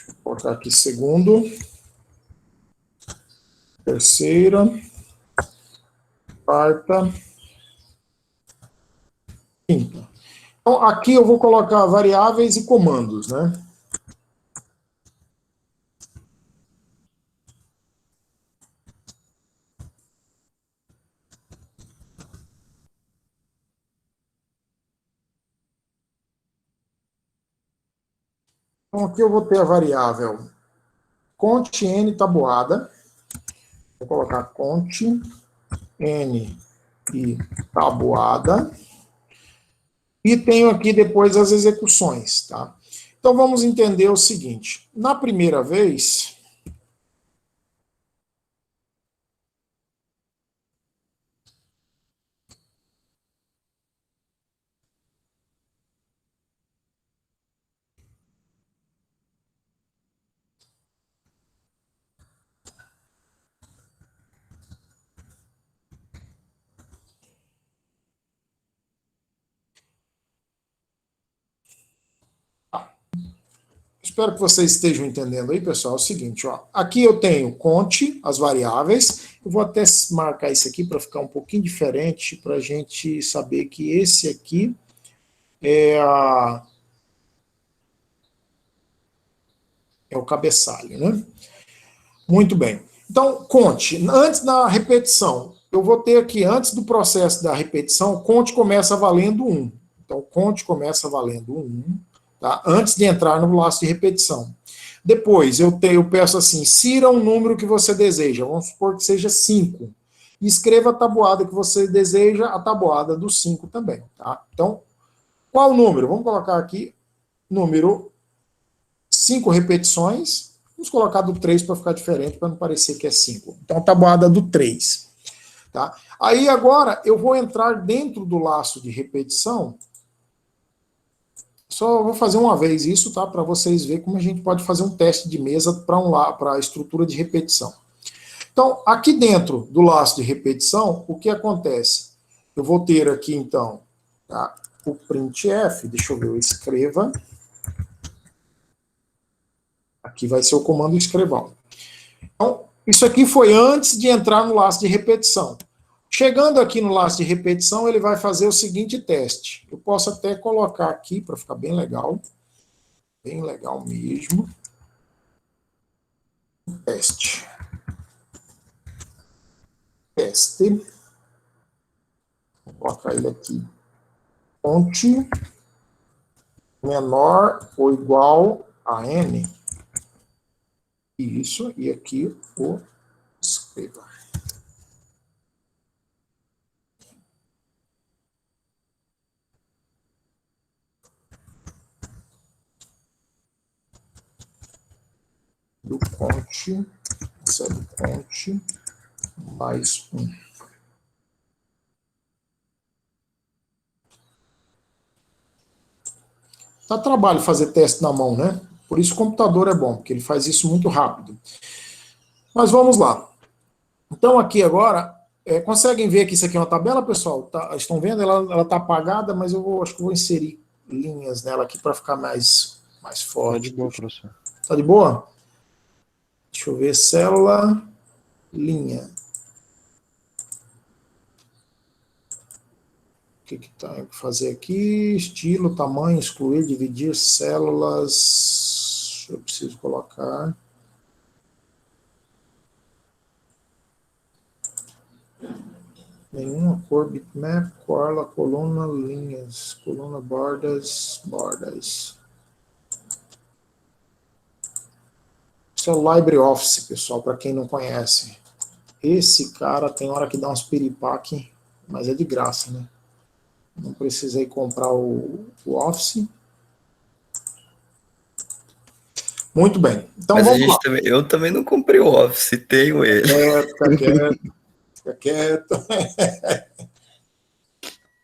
Vou colocar aqui segundo. Terceira. Quarta. Quinta. Então, aqui eu vou colocar variáveis e comandos, né? Então, aqui eu vou ter a variável cont n tabuada. Vou colocar cont n e tabuada. E tenho aqui depois as execuções, tá? Então, vamos entender o seguinte. Na primeira vez... Espero que vocês estejam entendendo aí, pessoal. É o seguinte, ó. Aqui eu tenho cont, as variáveis. Eu vou até marcar isso aqui para ficar um pouquinho diferente, para a gente saber que esse aqui é o cabeçalho, né? Muito bem. Então, cont. Antes da repetição, eu vou ter aqui, antes do processo da repetição, cont começa valendo 1. Então, cont começa valendo 1. Tá? Antes de entrar no laço de repetição. Depois, eu peço assim, insira um número que você deseja, vamos supor que seja 5. E escreva a tabuada que você deseja, a tabuada do 5 também. Tá? Então, qual o número? Vamos colocar aqui, número 5 repetições. Vamos colocar do 3 para ficar diferente, para não parecer que é 5. Então, a tabuada do 3. Tá? Aí, agora, eu vou entrar dentro do laço de repetição. Só vou fazer uma vez isso, tá? Para vocês verem como a gente pode fazer um teste de mesa para a estrutura de repetição. Então, aqui dentro do laço de repetição, o que acontece? Eu vou ter aqui, então, tá? O printf, deixa eu ver, eu escreva. Aqui vai ser o comando escrevão. Então, isso aqui foi antes de entrar no laço de repetição. Chegando aqui no laço de repetição, ele vai fazer o seguinte teste. Eu posso até colocar aqui, para ficar bem legal mesmo. Teste. Vou colocar ele aqui. Fonte menor ou igual a n. Isso, e aqui o escreva. Do cont, cont, mais 1. Dá trabalho fazer teste na mão, né? Por isso o computador é bom, porque ele faz isso muito rápido. Mas vamos lá. Então, aqui agora, conseguem ver que isso aqui é uma tabela, pessoal? Tá, estão vendo? Ela está apagada, mas acho que eu vou inserir linhas nela aqui para ficar mais Tá forte. de boa, professor. Tá de boa? Deixa eu ver, célula, linha. O que tem que fazer aqui? Estilo, tamanho, excluir, dividir, células. Eu preciso colocar. Nenhuma cor, bitmap, orla, coluna, linhas, coluna, bordas. Isso é o LibreOffice, pessoal, para quem não conhece. Esse cara tem hora que dá uns piripaque, mas é de graça, né? Não precisei comprar o Office. Muito bem. Então Mas vamos lá. eu também não comprei o Office, tenho ele. Fica quieto. Fica quieto.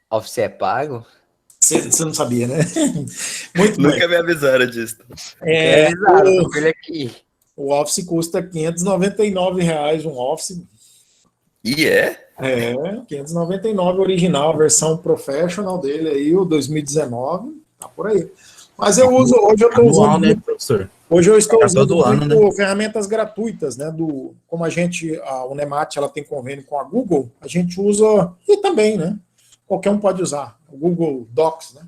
Office é pago? Você não sabia, né? Muito Nunca bem. me avisaram disso. É, avisaram, tô com ele aqui. O Office custa R$ 599 um Office. E é? É, 599 original, a versão professional dele aí, o 2019, tá por aí. Mas eu uso, hoje eu estou Anual, usando, né, professor? hoje eu estou Tá usando todo ano, muito ferramentas gratuitas, né, como a Unemat, ela tem convênio com a Google, a gente usa, e também, né, qualquer um pode usar, o Google Docs, né,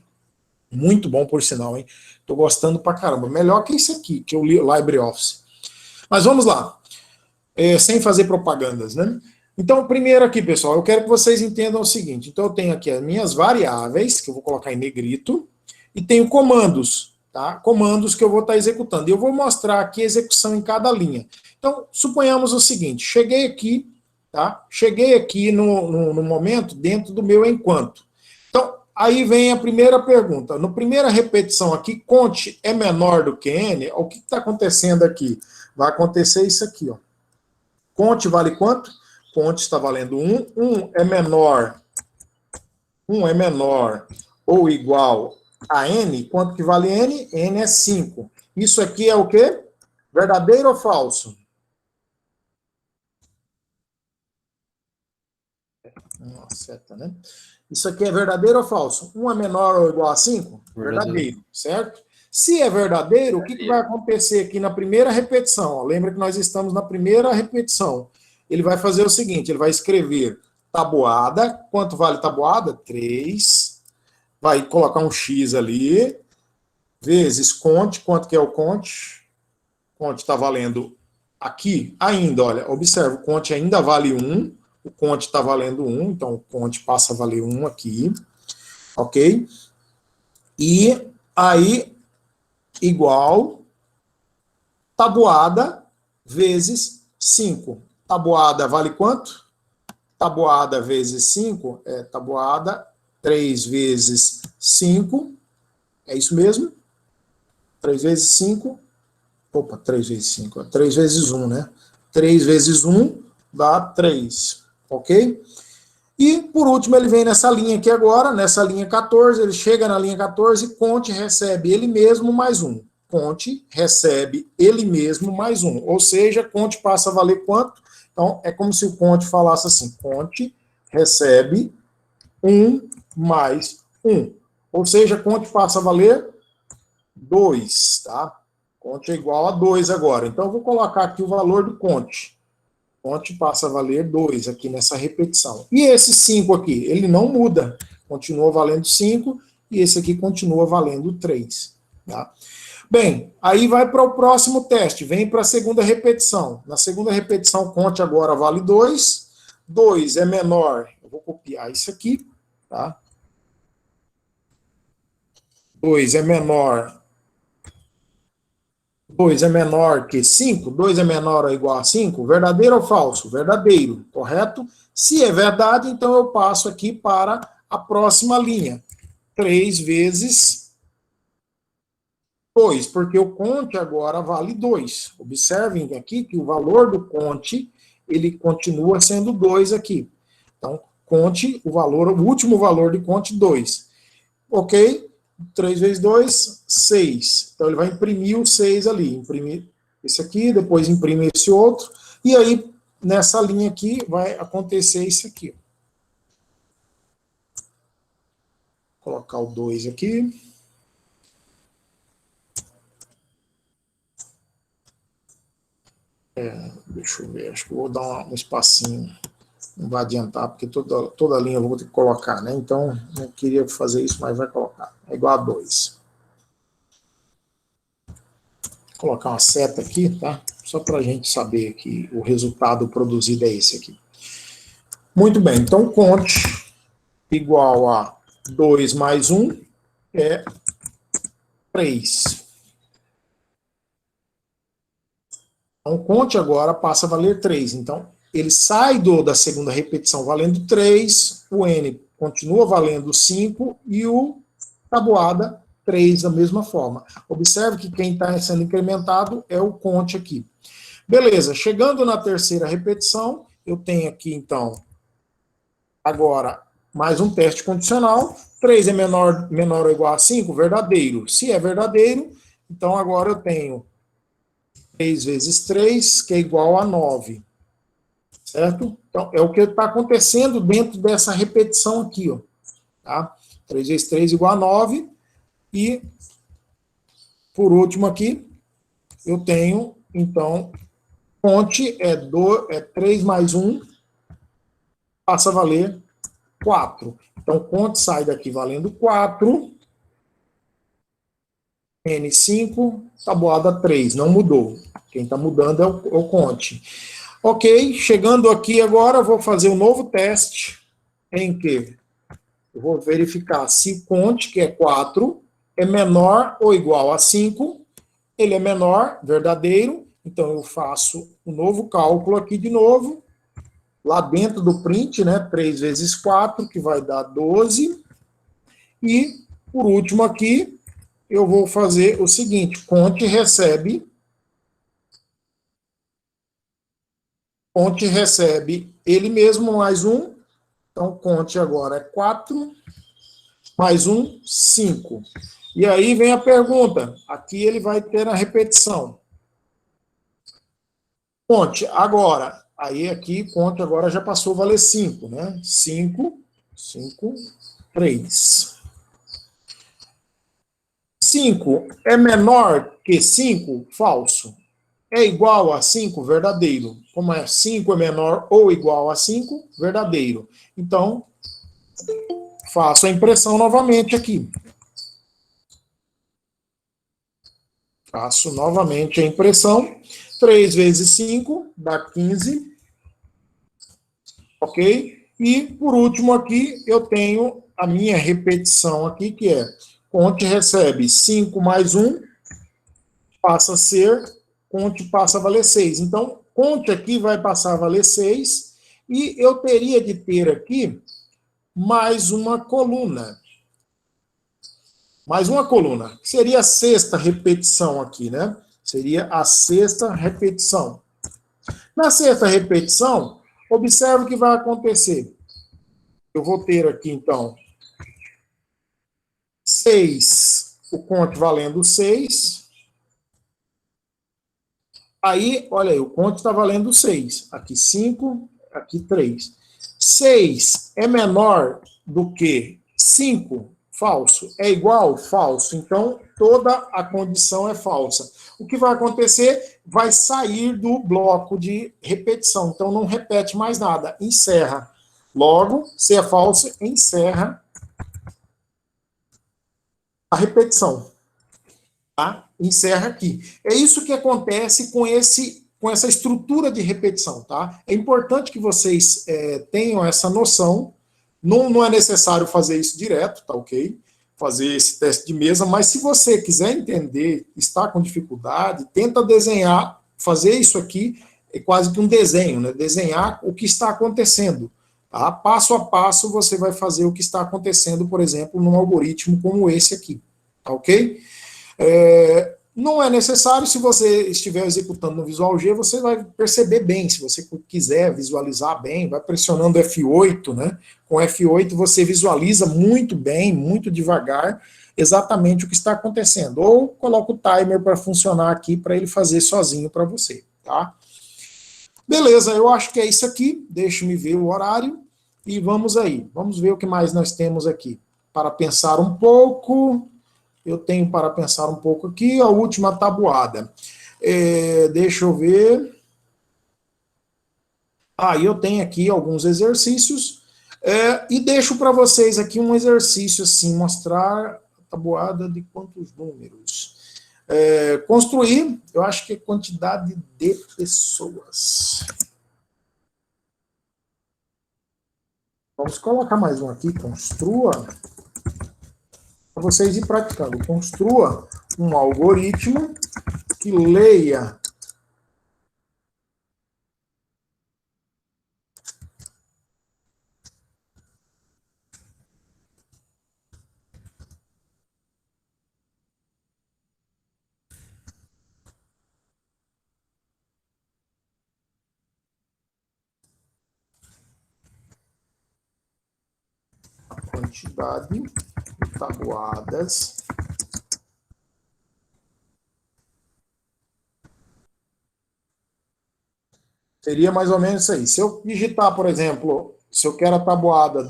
muito bom por sinal, hein, tô gostando pra caramba, melhor que esse aqui, que é o LibreOffice. Mas vamos lá, sem fazer propagandas, né. Então, primeiro aqui, pessoal, eu quero que vocês entendam o seguinte. Então, eu tenho aqui as minhas variáveis, que eu vou colocar em negrito, e tenho comandos, tá? Comandos que eu vou estar executando. E eu vou mostrar aqui a execução em cada linha. Então, suponhamos o seguinte, cheguei aqui, tá? Cheguei aqui no momento dentro do meu enquanto. Então, aí vem a primeira pergunta. Na primeira repetição aqui, conte é menor do que n, o que está acontecendo aqui? Vai acontecer isso aqui, ó. Conte vale quanto? Conte está valendo 1, 1 é menor ou igual a n, quanto que vale n? N é 5. Isso aqui é o quê? Verdadeiro ou falso? Seta, né? Isso aqui é verdadeiro ou falso? 1 é menor ou igual a 5? Verdadeiro, certo? Se é verdadeiro, o que vai acontecer aqui na primeira repetição? Ó, lembra que nós estamos na primeira repetição. Ele vai fazer o seguinte, ele vai escrever tabuada, quanto vale tabuada? 3, vai colocar um X ali, vezes conte, quanto que é o conte? Conte está valendo aqui ainda, olha, observa, o conte ainda vale 1, o conte está valendo 1, então o conte passa a valer 1 aqui, ok? E aí, igual, tabuada vezes 5. Tabuada vale quanto? Tabuada vezes 5 é tabuada 3 vezes 5. É isso mesmo? 3 vezes 5. Opa, 3 vezes 5. 3 vezes 1, né? 3 vezes 1 dá 3. Ok? E, por último, ele vem nessa linha aqui agora, nessa linha 14. Ele chega na linha 14, conte recebe ele mesmo mais 1. Conte recebe ele mesmo mais 1. Ou seja, conte passa a valer quanto? Então, é como se o conte falasse assim, conte recebe 1 mais 1. Ou seja, conte passa a valer 2, tá? Conte é igual a 2 agora. Então, eu vou colocar aqui o valor do conte. Conte passa a valer 2 aqui nessa repetição. E esse 5 aqui, ele não muda. Continua valendo 5 e esse aqui continua valendo 3, tá? Bem, aí vai para o próximo teste, vem para a segunda repetição. Na segunda repetição, conte agora vale 2. 2 é menor, eu vou copiar isso aqui, tá? 2 é menor. 2 é menor que 5? 2 é menor ou igual a 5? Verdadeiro ou falso? Verdadeiro, correto? Se é verdade, então eu passo aqui para a próxima linha. 3 vezes 2, porque o conte agora vale 2. Observem aqui que o valor do conte, ele continua sendo 2 aqui. Então, conte o valor, o último valor de conte, 2. Ok? 3 vezes 2, 6. Então, ele vai imprimir o 6 ali. Imprimir esse aqui, depois imprime esse outro. E aí, nessa linha aqui vai acontecer isso aqui. Vou colocar o 2 aqui. Deixa eu ver, acho que eu vou dar um espacinho. Não vai adiantar, porque toda linha eu vou ter que colocar, né? Então, não queria fazer isso, mas vai colocar. É igual a 2. Vou colocar uma seta aqui, tá? Só para a gente saber que o resultado produzido é esse aqui. Muito bem, então conte igual a 2 mais 1 é 3. Então, conte agora passa a valer 3. Então, ele sai da segunda repetição valendo 3, o N continua valendo 5 e o tabuada 3 da mesma forma. Observe que quem está sendo incrementado é o conte aqui. Beleza, chegando na terceira repetição, eu tenho aqui, então, agora, mais um teste condicional. 3 é menor ou igual a 5? Verdadeiro. Se é verdadeiro, então agora eu tenho 3 vezes 3, que é igual a 9. Certo? Então, é o que está acontecendo dentro dessa repetição aqui, ó. Tá? 3 vezes 3 igual a 9. E, por último aqui, eu tenho, então, conte é 3 mais 1, passa a valer 4. Então, conte sai daqui valendo 4. N5, tabuada 3, não mudou. Quem está mudando é o conte. Ok, chegando aqui agora, vou fazer um novo teste, em que eu vou verificar se o conte, que é 4, é menor ou igual a 5. Ele é menor, verdadeiro, então eu faço um novo cálculo aqui de novo, lá dentro do print, né, 3 vezes 4, que vai dar 12. E, por último aqui, eu vou fazer o seguinte, conte recebe ele mesmo mais 1, então conte agora é 4, mais 1, 5. E aí vem a pergunta, aqui ele vai ter a repetição. Conte agora, aí aqui conte agora já passou a valer 5, né? 5, 3. 5 é menor que 5? Falso. É igual a 5? Verdadeiro. Como é 5 é menor ou igual a 5? Verdadeiro. Então, faço a impressão novamente aqui. Faço novamente a impressão. 3 vezes 5 dá 15. Ok? E, por último aqui, eu tenho a minha repetição aqui, que é conte recebe 5 mais 1, passa a ser, conte passa a valer 6. Então, conte aqui vai passar a valer 6, e eu teria de ter aqui mais uma coluna. Mais uma coluna, que seria a sexta repetição aqui, né? Seria a sexta repetição. Na sexta repetição, observe o que vai acontecer. Eu vou ter aqui, então, 6, o conte valendo 6. Aí, olha aí, o conte está valendo 6. Aqui 5, aqui 3. 6 é menor do que 5? Falso. É igual? Falso. Então, toda a condição é falsa. O que vai acontecer? Vai sair do bloco de repetição. Então, não repete mais nada. Encerra. Logo, se é falso, encerra a repetição. Tá? Encerra aqui. É isso que acontece com essa estrutura de repetição. Tá? É importante que vocês tenham essa noção. Não é necessário fazer isso direto, tá ok? Fazer esse teste de mesa, mas se você quiser entender, está com dificuldade, tenta desenhar, fazer isso aqui, é quase que um desenho, né? Desenhar o que está acontecendo. Tá? Passo a passo você vai fazer o que está acontecendo, por exemplo, num algoritmo como esse aqui, tá ok? Não é necessário, se você estiver executando no Visual G, você vai perceber bem, se você quiser visualizar bem, vai pressionando F8, né? Com F8 você visualiza muito bem, muito devagar, exatamente o que está acontecendo. Ou coloca o timer para funcionar aqui, para ele fazer sozinho para você, tá? Beleza, eu acho que é isso aqui. Deixa-me ver o horário e vamos aí. Vamos ver o que mais nós temos aqui. Para pensar um pouco, eu tenho para pensar um pouco aqui a última tabuada. Deixa eu ver. Eu tenho aqui alguns exercícios e deixo para vocês aqui um exercício assim, mostrar a tabuada de quantos números. Construir, eu acho que é quantidade de pessoas. Vamos colocar mais um aqui, construa, para vocês ir praticando. Construa um algoritmo que leia a quantidade de tabuadas seria mais ou menos isso aí. Se eu digitar, por exemplo, se eu quero a tabuada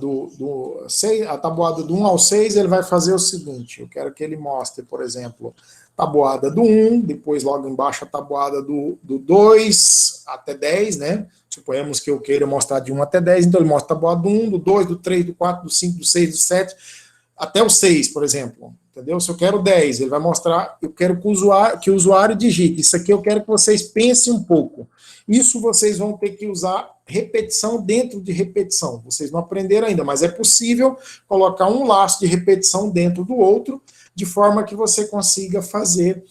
a tabuada do 1 ao 6, ele vai fazer o seguinte, eu quero que ele mostre, por exemplo, tabuada do 1, depois logo embaixo a tabuada do 2 até 10, né? Suponhamos que eu queira mostrar de 1 até 10, então ele mostra a tabuada do 1, do 2, do 3, do 4, do 5, do 6, do 7, até o 6, por exemplo. Entendeu? Se eu quero 10, ele vai mostrar, eu quero que o usuário digite. Isso aqui eu quero que vocês pensem um pouco. Isso vocês vão ter que usar repetição dentro de repetição. Vocês não aprenderam ainda, mas é possível colocar um laço de repetição dentro do outro, de forma que você consiga fazer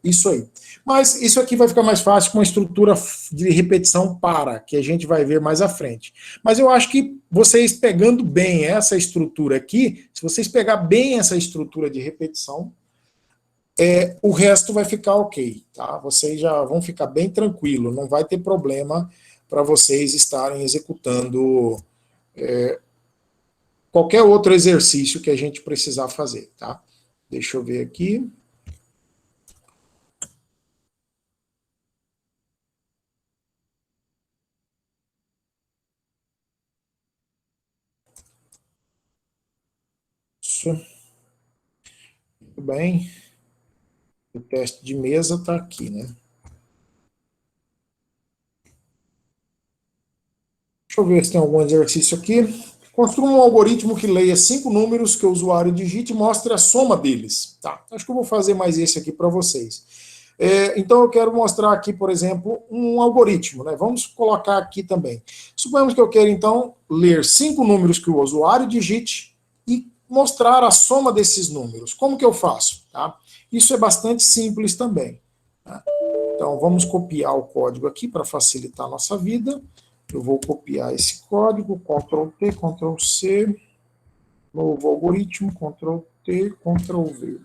isso aí. Mas isso aqui vai ficar mais fácil com a estrutura de repetição que a gente vai ver mais à frente. Mas eu acho que vocês pegando bem essa estrutura aqui, se vocês pegar bem essa estrutura de repetição, o resto vai ficar ok, tá? Vocês já vão ficar bem tranquilo, não vai ter problema para vocês estarem executando qualquer outro exercício que a gente precisar fazer, tá? Deixa eu ver aqui. Isso. Muito bem. O teste de mesa está aqui, né? Deixa eu ver se tem algum exercício aqui. Construa um algoritmo que leia 5 números que o usuário digite e mostre a soma deles. Tá, acho que eu vou fazer mais esse aqui para vocês. Então eu quero mostrar aqui, por exemplo, um algoritmo, né? Vamos colocar aqui também. Suponhamos que eu quero, então, ler 5 números que o usuário digite e mostrar a soma desses números. Como que eu faço? Tá? Isso é bastante simples também. Tá? Então vamos copiar o código aqui para facilitar a nossa vida. Eu vou copiar esse código, Ctrl+T, Ctrl+C, novo algoritmo, Ctrl+T, Ctrl+V.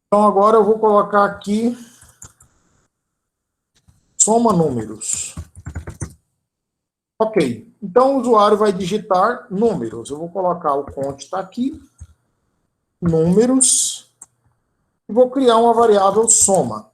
Então agora eu vou colocar aqui soma números. Ok, então o usuário vai digitar números. Eu vou colocar o cont está aqui, números, e vou criar uma variável soma.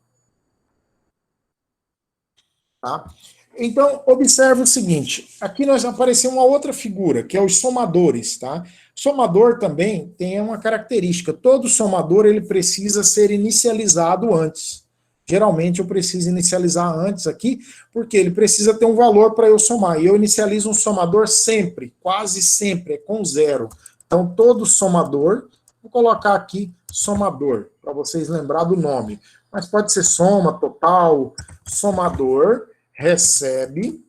Tá? Então, observe o seguinte, aqui nós apareceu uma outra figura, que é os somadores. Tá? Somador também tem uma característica, todo somador ele precisa ser inicializado antes. Geralmente eu preciso inicializar antes aqui, porque ele precisa ter um valor para eu somar. E eu inicializo um somador sempre, quase sempre, é com 0. Então, todo somador, vou colocar aqui somador, para vocês lembrar do nome. Mas pode ser soma, total, somador, recebe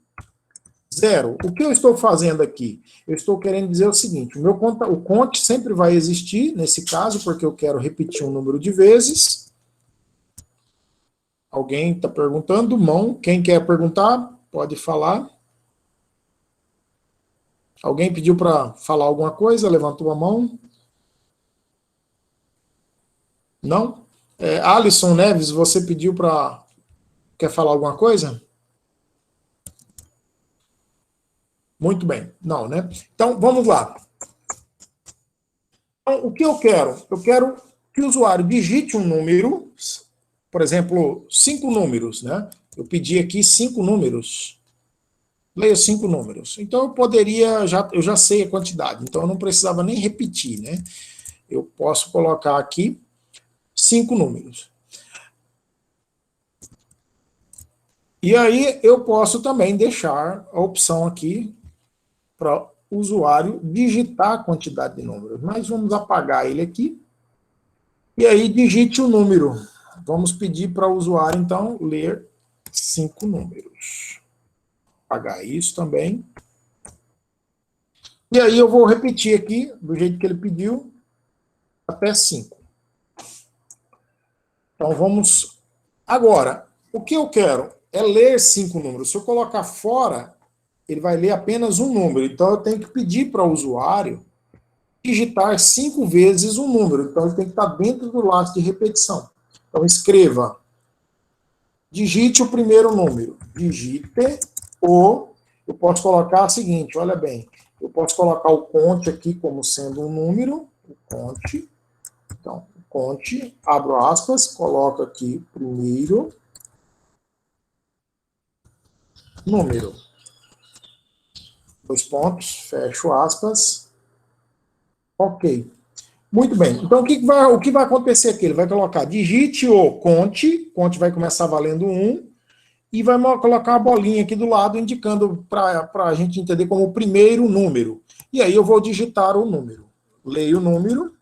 0. O que eu estou fazendo aqui? Eu estou querendo dizer o seguinte, o cont sempre vai existir, nesse caso, porque eu quero repetir um número de vezes. Alguém está perguntando? Mão. Quem quer perguntar? Pode falar. Alguém pediu para falar alguma coisa? Levantou a mão? Não? Alisson Neves, você pediu para... Quer falar alguma coisa? Muito bem. Não, né? Então, vamos lá. Então, o que eu quero? Eu quero que o usuário digite um número por exemplo, 5 números, né? Eu pedi aqui 5 números. Leia 5 números. Então eu poderia, eu já sei a quantidade, então eu não precisava nem repetir, né? Eu posso colocar aqui 5 números. E aí eu posso também deixar a opção aqui para o usuário digitar a quantidade de números. Mas vamos apagar ele aqui. E aí digite o número. Vamos pedir para o usuário, então, ler 5 números. Apagar isso também. E aí eu vou repetir aqui, do jeito que ele pediu, até 5. Então vamos... Agora, o que eu quero é ler 5 números. Se eu colocar fora, ele vai ler apenas um número. Então eu tenho que pedir para o usuário digitar 5 vezes um número. Então ele tem que estar dentro do laço de repetição. Então escreva, digite o primeiro número. Digite o... Eu posso colocar o seguinte, olha bem. Eu posso colocar o conte aqui como sendo um número. O conte. Então, conte, abro aspas, coloco aqui primeiro número. 2 pontos, fecho aspas. Ok. Muito bem. Então, o que vai acontecer aqui? Ele vai colocar, digite o conte vai começar valendo 1, e vai colocar a bolinha aqui do lado, indicando para a gente entender como o primeiro número. E aí eu vou digitar o número. Leio o número.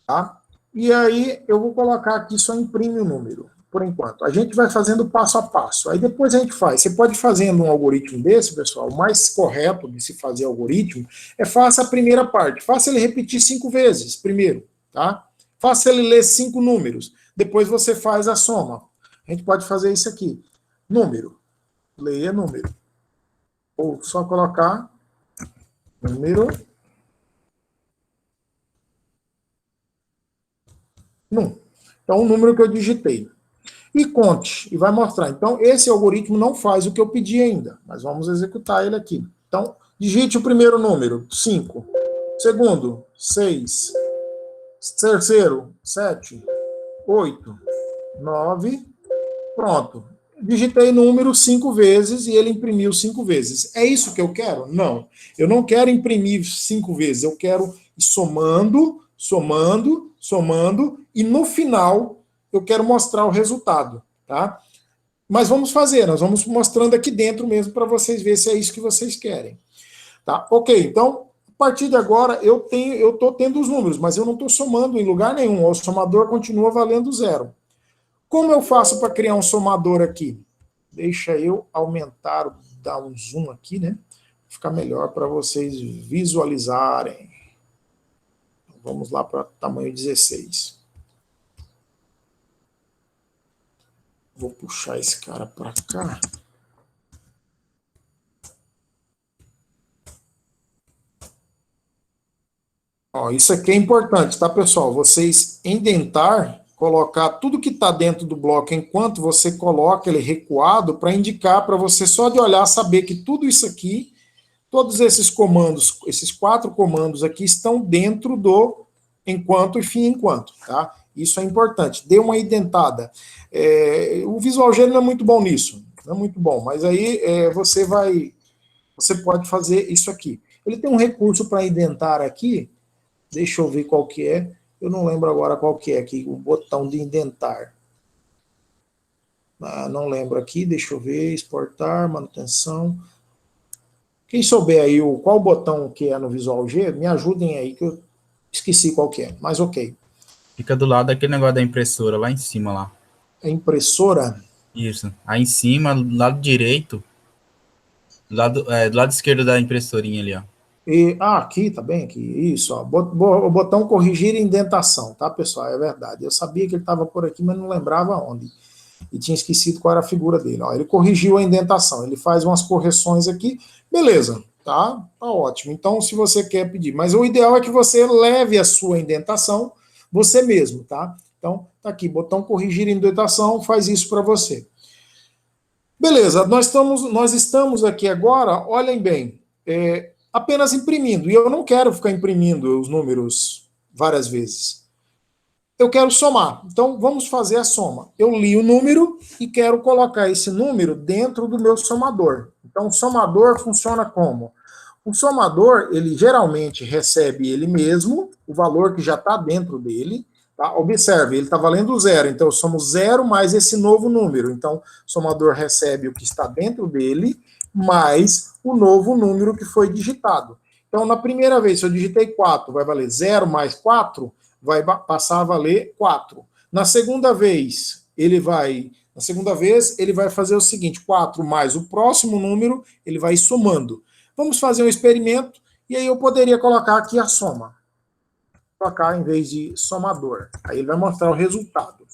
Tá? E aí eu vou colocar aqui, só imprime o número, por enquanto. A gente vai fazendo passo a passo. Aí depois a gente faz. Você pode ir fazendo um algoritmo desse, pessoal. O mais correto de se fazer algoritmo é faça a primeira parte. Faça ele repetir 5 vezes primeiro. Tá? Faça ele ler 5 números. Depois você faz a soma. A gente pode fazer isso aqui. Número. Leia número. Ou só colocar número. Então, o número que eu digitei. E conte, e vai mostrar. Então, esse algoritmo não faz o que eu pedi ainda, mas vamos executar ele aqui. Então, digite o primeiro número, 5. Segundo, 6. Terceiro, 7. 8. 9. Pronto. Digitei número 5 vezes e ele imprimiu 5 vezes. É isso que eu quero? Não. Eu não quero imprimir 5 vezes. Eu quero ir somando, e no final eu quero mostrar o resultado, tá? Mas vamos fazer, nós vamos mostrando aqui dentro mesmo para vocês verem se é isso que vocês querem. Tá? Ok, então, a partir de agora eu estou tendo os números, mas eu não estou somando em lugar nenhum, o somador continua valendo 0. Como eu faço para criar um somador aqui? Deixa eu aumentar, dar um zoom aqui, né? Ficar melhor para vocês visualizarem. Vamos lá para tamanho 16. Vou puxar esse cara para cá. Ó, isso aqui é importante, tá, pessoal? Vocês indentar, colocar tudo que está dentro do bloco enquanto você coloca ele recuado para indicar para você só de olhar saber que tudo isso aqui, todos esses comandos, esses 4 comandos aqui estão dentro do enquanto e fim enquanto, tá? Isso é importante. Dê uma indentada. O Visual G não é muito bom nisso, não é muito bom, mas aí você pode fazer isso aqui. Ele tem um recurso para indentar aqui, deixa eu ver qual que é, eu não lembro agora qual que é aqui, o botão de indentar. Não lembro aqui, deixa eu ver, exportar, manutenção. Quem souber aí qual botão que é no Visual G, me ajudem aí, que eu esqueci qual que é, mas ok. Fica do lado daquele negócio da impressora, lá em cima, lá. A impressora? Isso. Aí em cima, do lado direito, do lado esquerdo da impressorinha ali, ó. Aqui, tá bem aqui. Isso, ó. O botão corrigir indentação, tá, pessoal? É verdade. Eu sabia que ele estava por aqui, mas não lembrava onde. E tinha esquecido qual era a figura dele. Ó, ele corrigiu a indentação. Ele faz umas correções aqui. Beleza, tá? Tá ótimo. Então, se você quer pedir. Mas o ideal é que você leve a sua indentação você mesmo, tá? Então, tá aqui, botão corrigir indentação, faz isso para você. Beleza, nós estamos aqui agora, olhem bem, apenas imprimindo, e eu não quero ficar imprimindo os números várias vezes. eu quero somar. Então, vamos fazer a soma. Eu li o número e quero colocar esse número dentro do meu somador. Então, o somador funciona como? O somador, ele geralmente recebe ele mesmo, o valor que já está dentro dele. Tá? Observe, ele está valendo 0. Então, eu somo 0 mais esse novo número. Então, o somador recebe o que está dentro dele, mais o novo número que foi digitado. Então, na primeira vez, se eu digitei 4, vai valer 0 mais 4, vai passar a valer 4. Na segunda vez, ele vai fazer o seguinte, 4 mais o próximo número, ele vai somando. Vamos fazer um experimento, e aí eu poderia colocar aqui a soma. Colocar em vez de somador. Aí ele vai mostrar o resultado.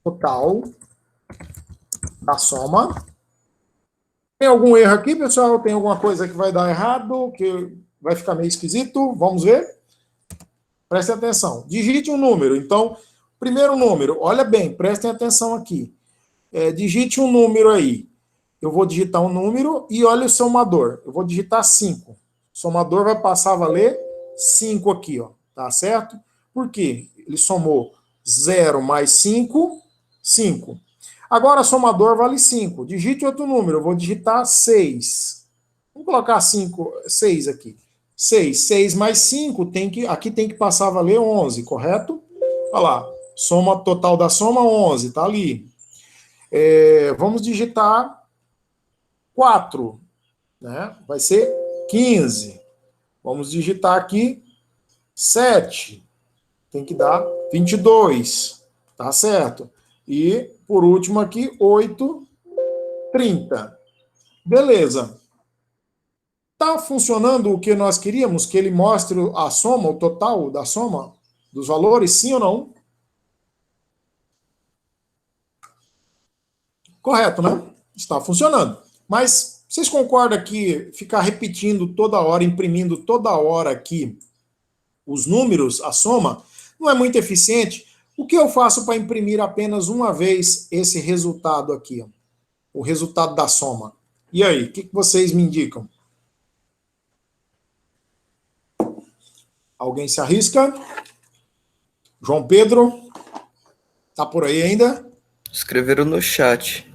Total da soma. Tem algum erro aqui, pessoal? Tem alguma coisa que vai dar errado, que vai ficar meio esquisito? Vamos ver? Prestem atenção. Digite um número. Então, primeiro número, olha bem, prestem atenção aqui. Digite um número aí. Eu vou digitar um número e olha o somador. Eu vou digitar 5. O somador vai passar a valer 5 aqui, ó. Tá certo? Por quê? Ele somou 0 mais 5, 5. Agora, somador vale 5. Digite outro número. Eu vou digitar 6. Vamos colocar 6 aqui. 6 mais 5, aqui tem que passar a valer 11, correto? Olha lá, soma total da soma, 11, tá ali. Vamos digitar 4, né? Vai ser 15. Vamos digitar aqui 7, tem que dar 22, tá certo? E, por último aqui, 8, 30. Beleza. Está funcionando o que nós queríamos? Que ele mostre a soma, o total da soma dos valores, sim ou não? Correto, né? Está funcionando. Mas vocês concordam que ficar repetindo toda hora, imprimindo toda hora aqui os números, a soma, não é muito eficiente? O que eu faço para imprimir apenas uma vez esse resultado aqui? Ó? O resultado da soma. E aí, o que vocês me indicam? Alguém se arrisca? João Pedro? Tá por aí ainda? Escreveram no chat.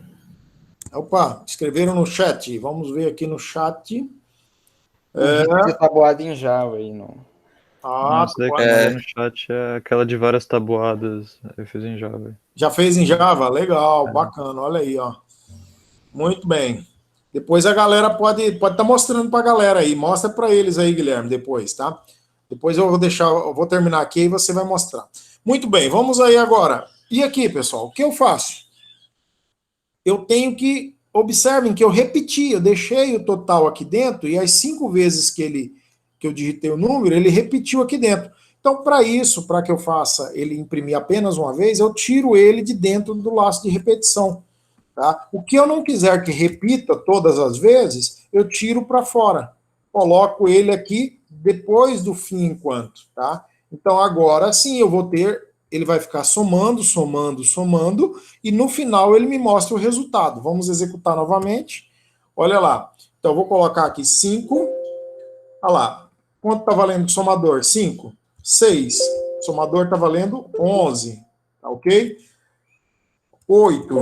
Opa, escreveram no chat. Vamos ver aqui no chat. Digite tabuada em Java aí, não. Não, isso daí que eu mandei no chat é aquela de várias tabuadas. Eu fiz em Java. Já fez em Java? Legal, bacana. Olha aí, ó. Muito bem. Depois a galera pode estar mostrando para a galera aí. Mostra para eles aí, Guilherme, depois, tá? Depois eu vou terminar aqui e você vai mostrar. Muito bem, vamos aí agora. E aqui, pessoal, o que eu faço? Eu tenho que, observem que eu repeti, eu deixei o total aqui dentro e as 5 vezes que eu digitei o número, ele repetiu aqui dentro. Então, para isso, para que eu faça ele imprimir apenas uma vez, eu tiro ele de dentro do laço de repetição. Tá? O que eu não quiser que repita todas as vezes, eu tiro para fora. Coloco ele aqui depois do fim enquanto, tá? Então agora sim eu vou ter, ele vai ficar somando, e no final ele me mostra o resultado. Vamos executar novamente. Olha lá. Então eu vou colocar aqui 5. Olha lá. Quanto está valendo o somador? 5. 6. O somador está valendo 11. Tá ok? 8.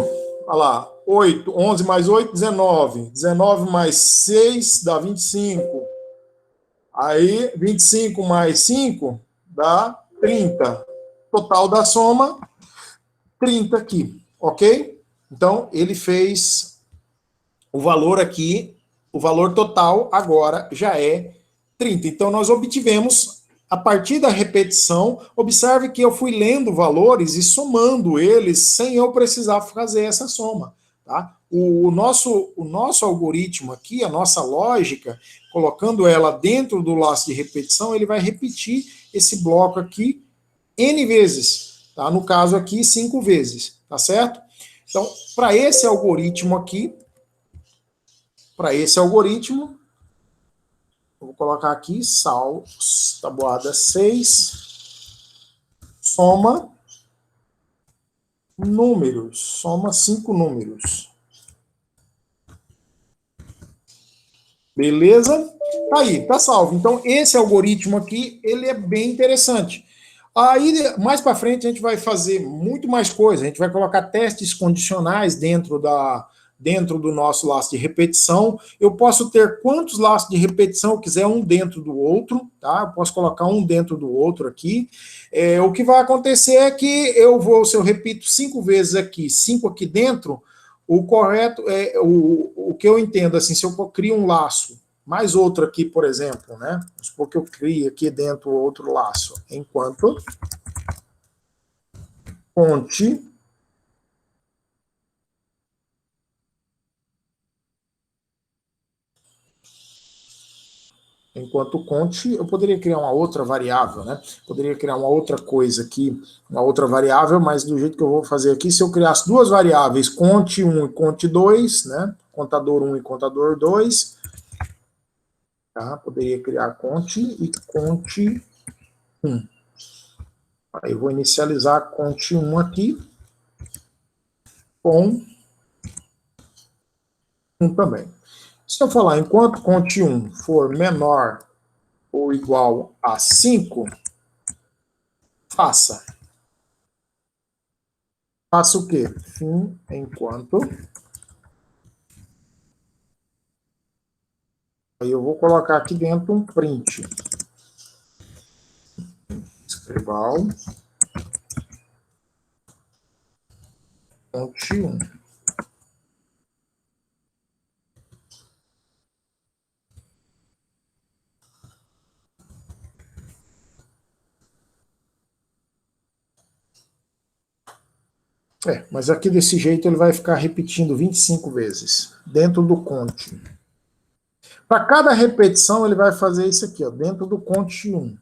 Olha lá. 8. 11 mais 8, 19. 19 mais 6 dá 25. Aí, 25 mais 5 dá 30. Total da soma, 30 aqui, ok? Então, ele fez o valor aqui, o valor total agora já é 30. Então, nós obtivemos, a partir da repetição, observe que eu fui lendo valores e somando eles sem eu precisar fazer essa soma, tá? O nosso algoritmo aqui, a nossa lógica, colocando ela dentro do laço de repetição, ele vai repetir esse bloco aqui N vezes, tá? No caso aqui, 5 vezes, tá certo? Então, para esse algoritmo aqui, eu vou colocar aqui, tabuada 6, soma números, soma 5 números. Beleza? Tá aí, tá salvo. Então, esse algoritmo aqui, ele é bem interessante. Aí, mais para frente, a gente vai fazer muito mais coisa. A gente vai colocar testes condicionais dentro do nosso laço de repetição. Eu posso ter quantos laços de repetição eu quiser, um dentro do outro, tá? Eu posso colocar um dentro do outro aqui. O que vai acontecer é que se eu repito 5 vezes aqui, 5 aqui dentro, o correto é o que eu entendo, assim, se eu crio um laço, mais outro aqui, por exemplo, né? Vamos supor que eu crie aqui dentro outro laço, enquanto conte eu poderia criar uma outra variável, né? Poderia criar uma outra coisa aqui, uma outra variável, mas do jeito que eu vou fazer aqui, se eu criasse duas variáveis, conte 1 e conte 2, né? Contador 1 e contador 2, tá? Poderia criar conte e conte 1. Aí eu vou inicializar conte 1 aqui com 1 também. Se eu falar enquanto conte 1 for menor ou igual a 5, faça. Faça o quê? Fim enquanto. Aí eu vou colocar aqui dentro um print. Escrival. Conte 1. Mas aqui desse jeito ele vai ficar repetindo 25 vezes, dentro do conte. Para cada repetição ele vai fazer isso aqui, ó, dentro do conte 1.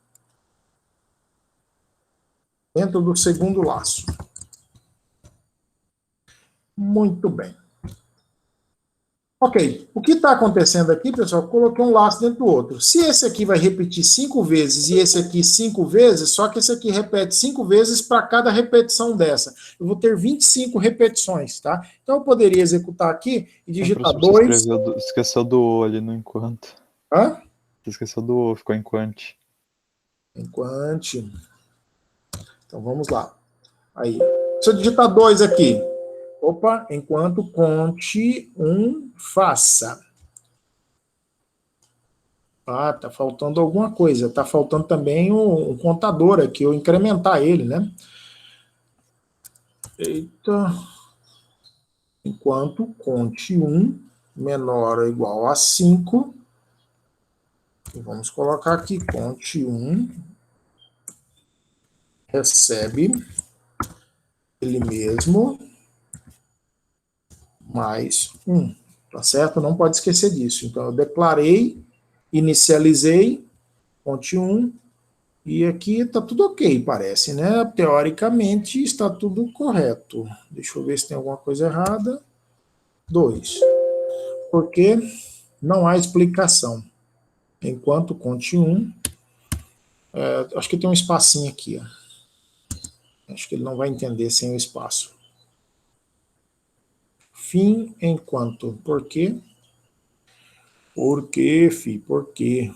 Dentro do segundo laço. Muito bem. Ok, o que está acontecendo aqui, pessoal, eu coloquei um laço dentro do outro. Se esse aqui vai repetir 5 vezes e esse aqui 5 vezes, só que esse aqui repete 5 vezes para cada repetição dessa. Eu vou ter 25 repetições, tá? Então eu poderia executar aqui e digitar 2... Esqueceu do O ali no enquanto. Hã? Você esqueceu do O, ficou enquanto. Enquanto. Então vamos lá. Aí, se eu digitar 2 aqui... Opa, enquanto conte 1, faça. Ah, tá faltando alguma coisa. Tá faltando também um contador aqui, eu incrementar ele, né? Eita. Enquanto conte 1 menor ou igual a 5. Vamos colocar aqui, conte 1 recebe ele mesmo mais 1, tá certo? Não pode esquecer disso. Então, eu declarei, inicializei, conte 1, e aqui está tudo ok, parece, né? Teoricamente, está tudo correto. Deixa eu ver se tem alguma coisa errada. 2. Porque não há explicação. Enquanto conte 1, acho que tem um espacinho aqui, ó. Acho que ele não vai entender sem o espaço. Fim enquanto. Por quê? Por quê, fi? Por quê?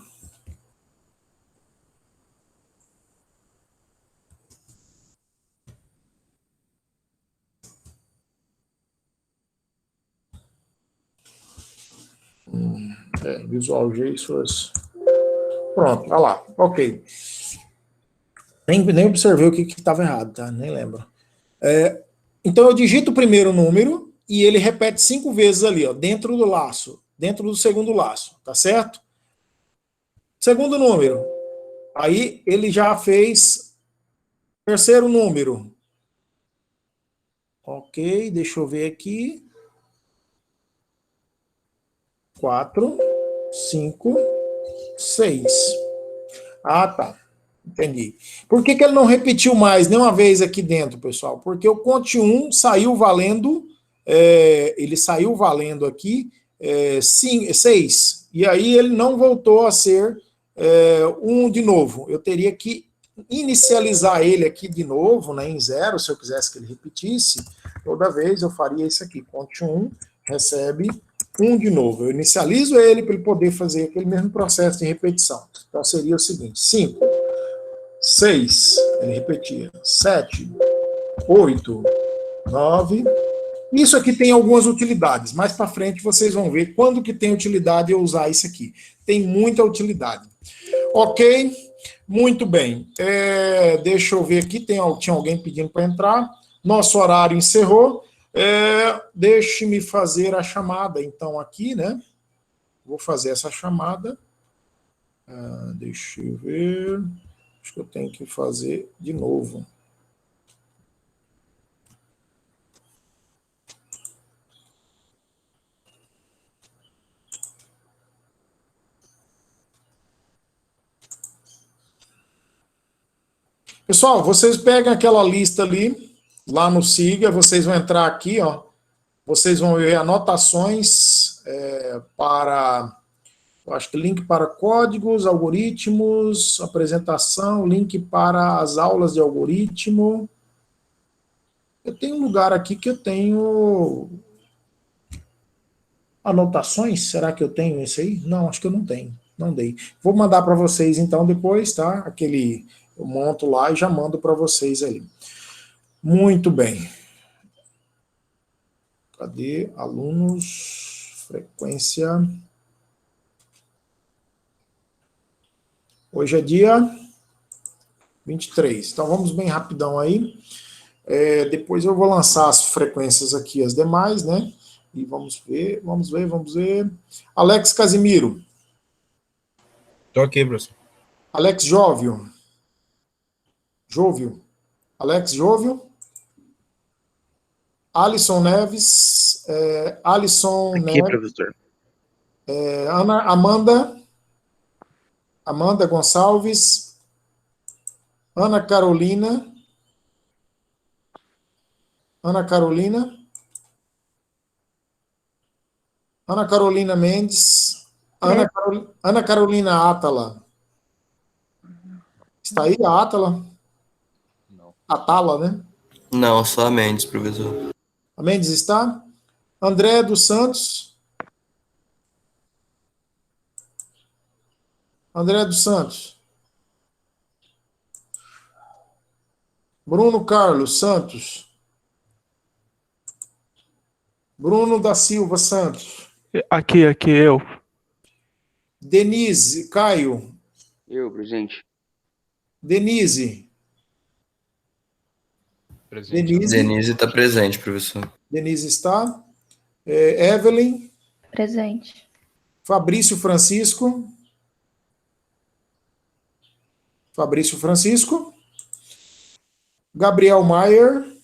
Visual G suas... Pronto, olha lá. Ok. Nem observei o que estava errado, tá? Nem lembro. Então eu digito o primeiro número e ele repete 5 vezes ali, ó, dentro do laço, dentro do segundo laço, tá certo? Segundo número. Aí ele já fez terceiro número. Ok, deixa eu ver aqui. 4, 5, 6. Ah, tá. Entendi. Por que ele não repetiu mais nenhuma vez aqui dentro, pessoal? Porque o conte 1 saiu valendo, ele saiu valendo aqui 6. E aí ele não voltou a ser 1 de novo. Eu teria que inicializar ele aqui de novo, né, em 0, se eu quisesse que ele repetisse. Toda vez eu faria isso aqui. Conte 1, recebe 1 de novo. Eu inicializo ele para ele poder fazer aquele mesmo processo de repetição. Então seria o seguinte: 5, 6, Ele repetia. 7, 8, 9. Isso aqui tem algumas utilidades. Mais para frente vocês vão ver quando que tem utilidade eu usar isso aqui. Tem muita utilidade. Ok? Muito bem. Deixa eu ver aqui. Tinha alguém pedindo para entrar. Nosso horário encerrou. Deixe-me fazer a chamada, então, aqui, né? Vou fazer essa chamada. Deixa eu ver. Acho que eu tenho que fazer de novo. Pessoal, vocês pegam aquela lista ali, lá no Siga, vocês vão entrar aqui, ó. Vocês vão ver anotações para, eu acho que link para códigos, algoritmos, apresentação, link para as aulas de algoritmo. Eu tenho um lugar aqui que eu tenho anotações. Será que eu tenho esse aí? Não, acho que eu não tenho. Não dei. Vou mandar para vocês então depois, tá? Eu monto lá e já mando para vocês ali. Muito bem. Cadê? Alunos, frequência. Hoje é dia 23. Então vamos bem rapidão aí. Depois eu vou lançar as frequências aqui, as demais, né? E vamos ver. Alex Casimiro. Tô aqui, professor. Alex Jóvio. Alex Jóvio. Alisson Neves. Alisson Aqui, Neves. professor. Amanda Gonçalves. Ana Carolina. Ana Carolina Mendes. Ana Carolina Atala. Está aí a Atala? Não. Atala, né? Não, só a Mendes, professor. A Mendes está? André dos Santos. Bruno Carlos Santos. Bruno da Silva Santos. Aqui, eu. Denise, Caio. Eu, presente. Denise. Presente. Denise está presente, professor. Denise está. Evelyn. Presente. Fabrício Francisco. Gabriel Maier.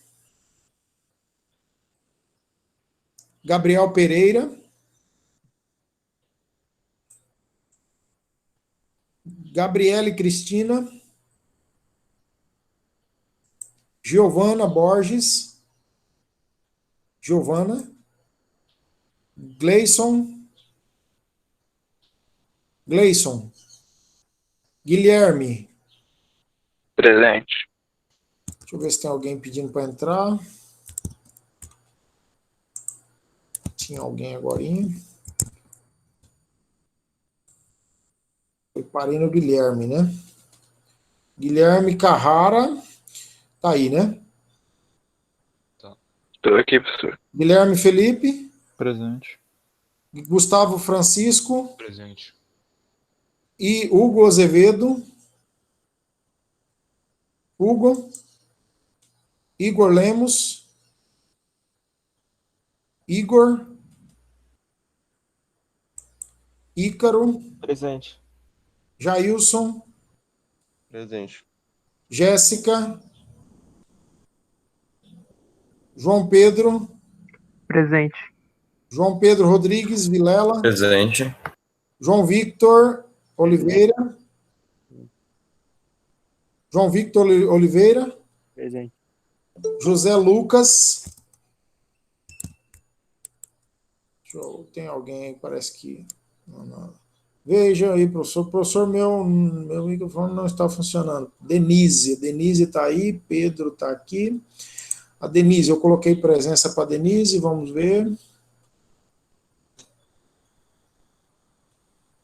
Gabriel Pereira. Gabriele Cristina. Giovana Borges. Gleison. Guilherme. Presente. Deixa eu ver se tem alguém pedindo para entrar. Tinha alguém agorinha. Eu parei no Guilherme, né? Guilherme Carrara. Tá aí, né? Estou aqui, professor. Guilherme Felipe. Presente. Gustavo Francisco. Presente. E Hugo Azevedo. Igor Lemos. Ícaro. Presente. Jailson. Presente. Jéssica. João Pedro. Presente. João Pedro Rodrigues Vilela. Presente. João Victor Oliveira. Presente. José Lucas. Tem alguém aí, parece que... Não. Veja aí, professor. Professor, meu microfone não está funcionando. Denise está aí. Pedro está aqui. A Denise, eu coloquei presença para a Denise. Vamos ver.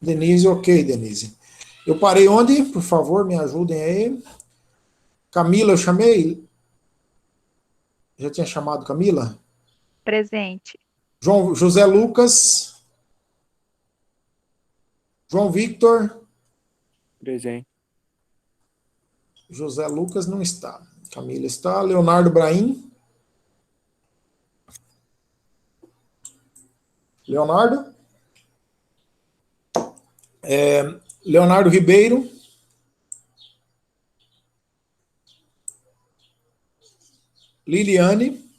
Denise, ok, Denise. Eu parei onde? Por favor, me ajudem aí. Camila, eu chamei? Já tinha chamado Camila? Presente. José Lucas. João Victor. Presente. José Lucas não está. Camila está. Leonardo Brahim. Leonardo. Leonardo Ribeiro. Liliane.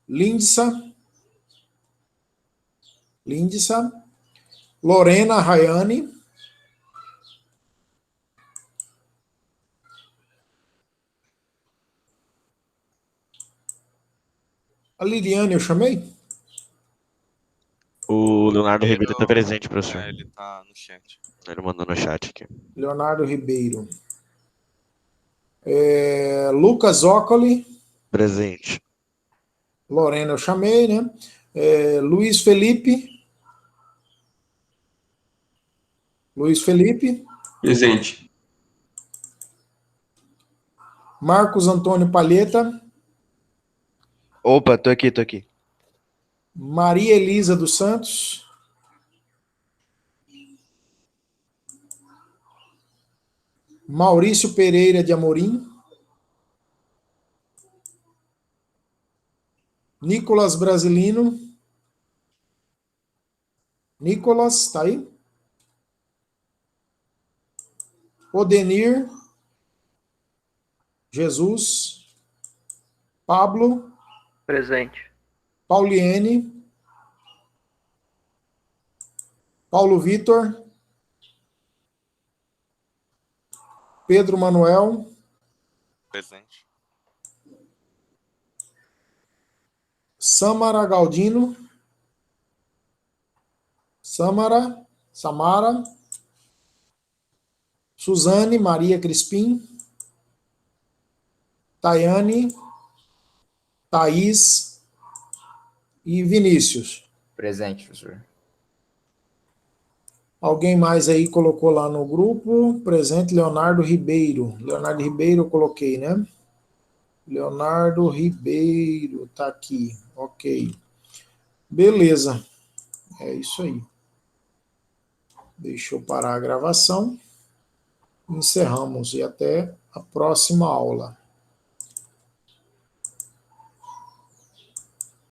Lindsa. Lorena Rayane. A Liliane eu chamei? O Leonardo Ribeiro está presente, professor. Ele tá no chat. Ele mandou no chat aqui. Leonardo Ribeiro. Lucas Zócoli. Presente. Lorena eu chamei, né? Luiz Felipe. Presente. Marcos Antônio Palheta. Opa, tô aqui. Maria Elisa dos Santos. Maurício Pereira de Amorim. Nicolas Brasilino. Nicolas, tá aí? Odenir. Jesus. Pablo. Presente. Pauliene. Paulo Vitor. Pedro Manuel. Presente. Samara Galdino. Samara. Suzane Maria Crispim. Tayane. Thaís e Vinícius. Presente, professor. Alguém mais aí colocou lá no grupo? Presente, Leonardo Ribeiro. Leonardo Ribeiro eu coloquei, né? Leonardo Ribeiro tá aqui. Ok. Beleza. É isso aí. Deixa eu parar a gravação. Encerramos e até a próxima aula.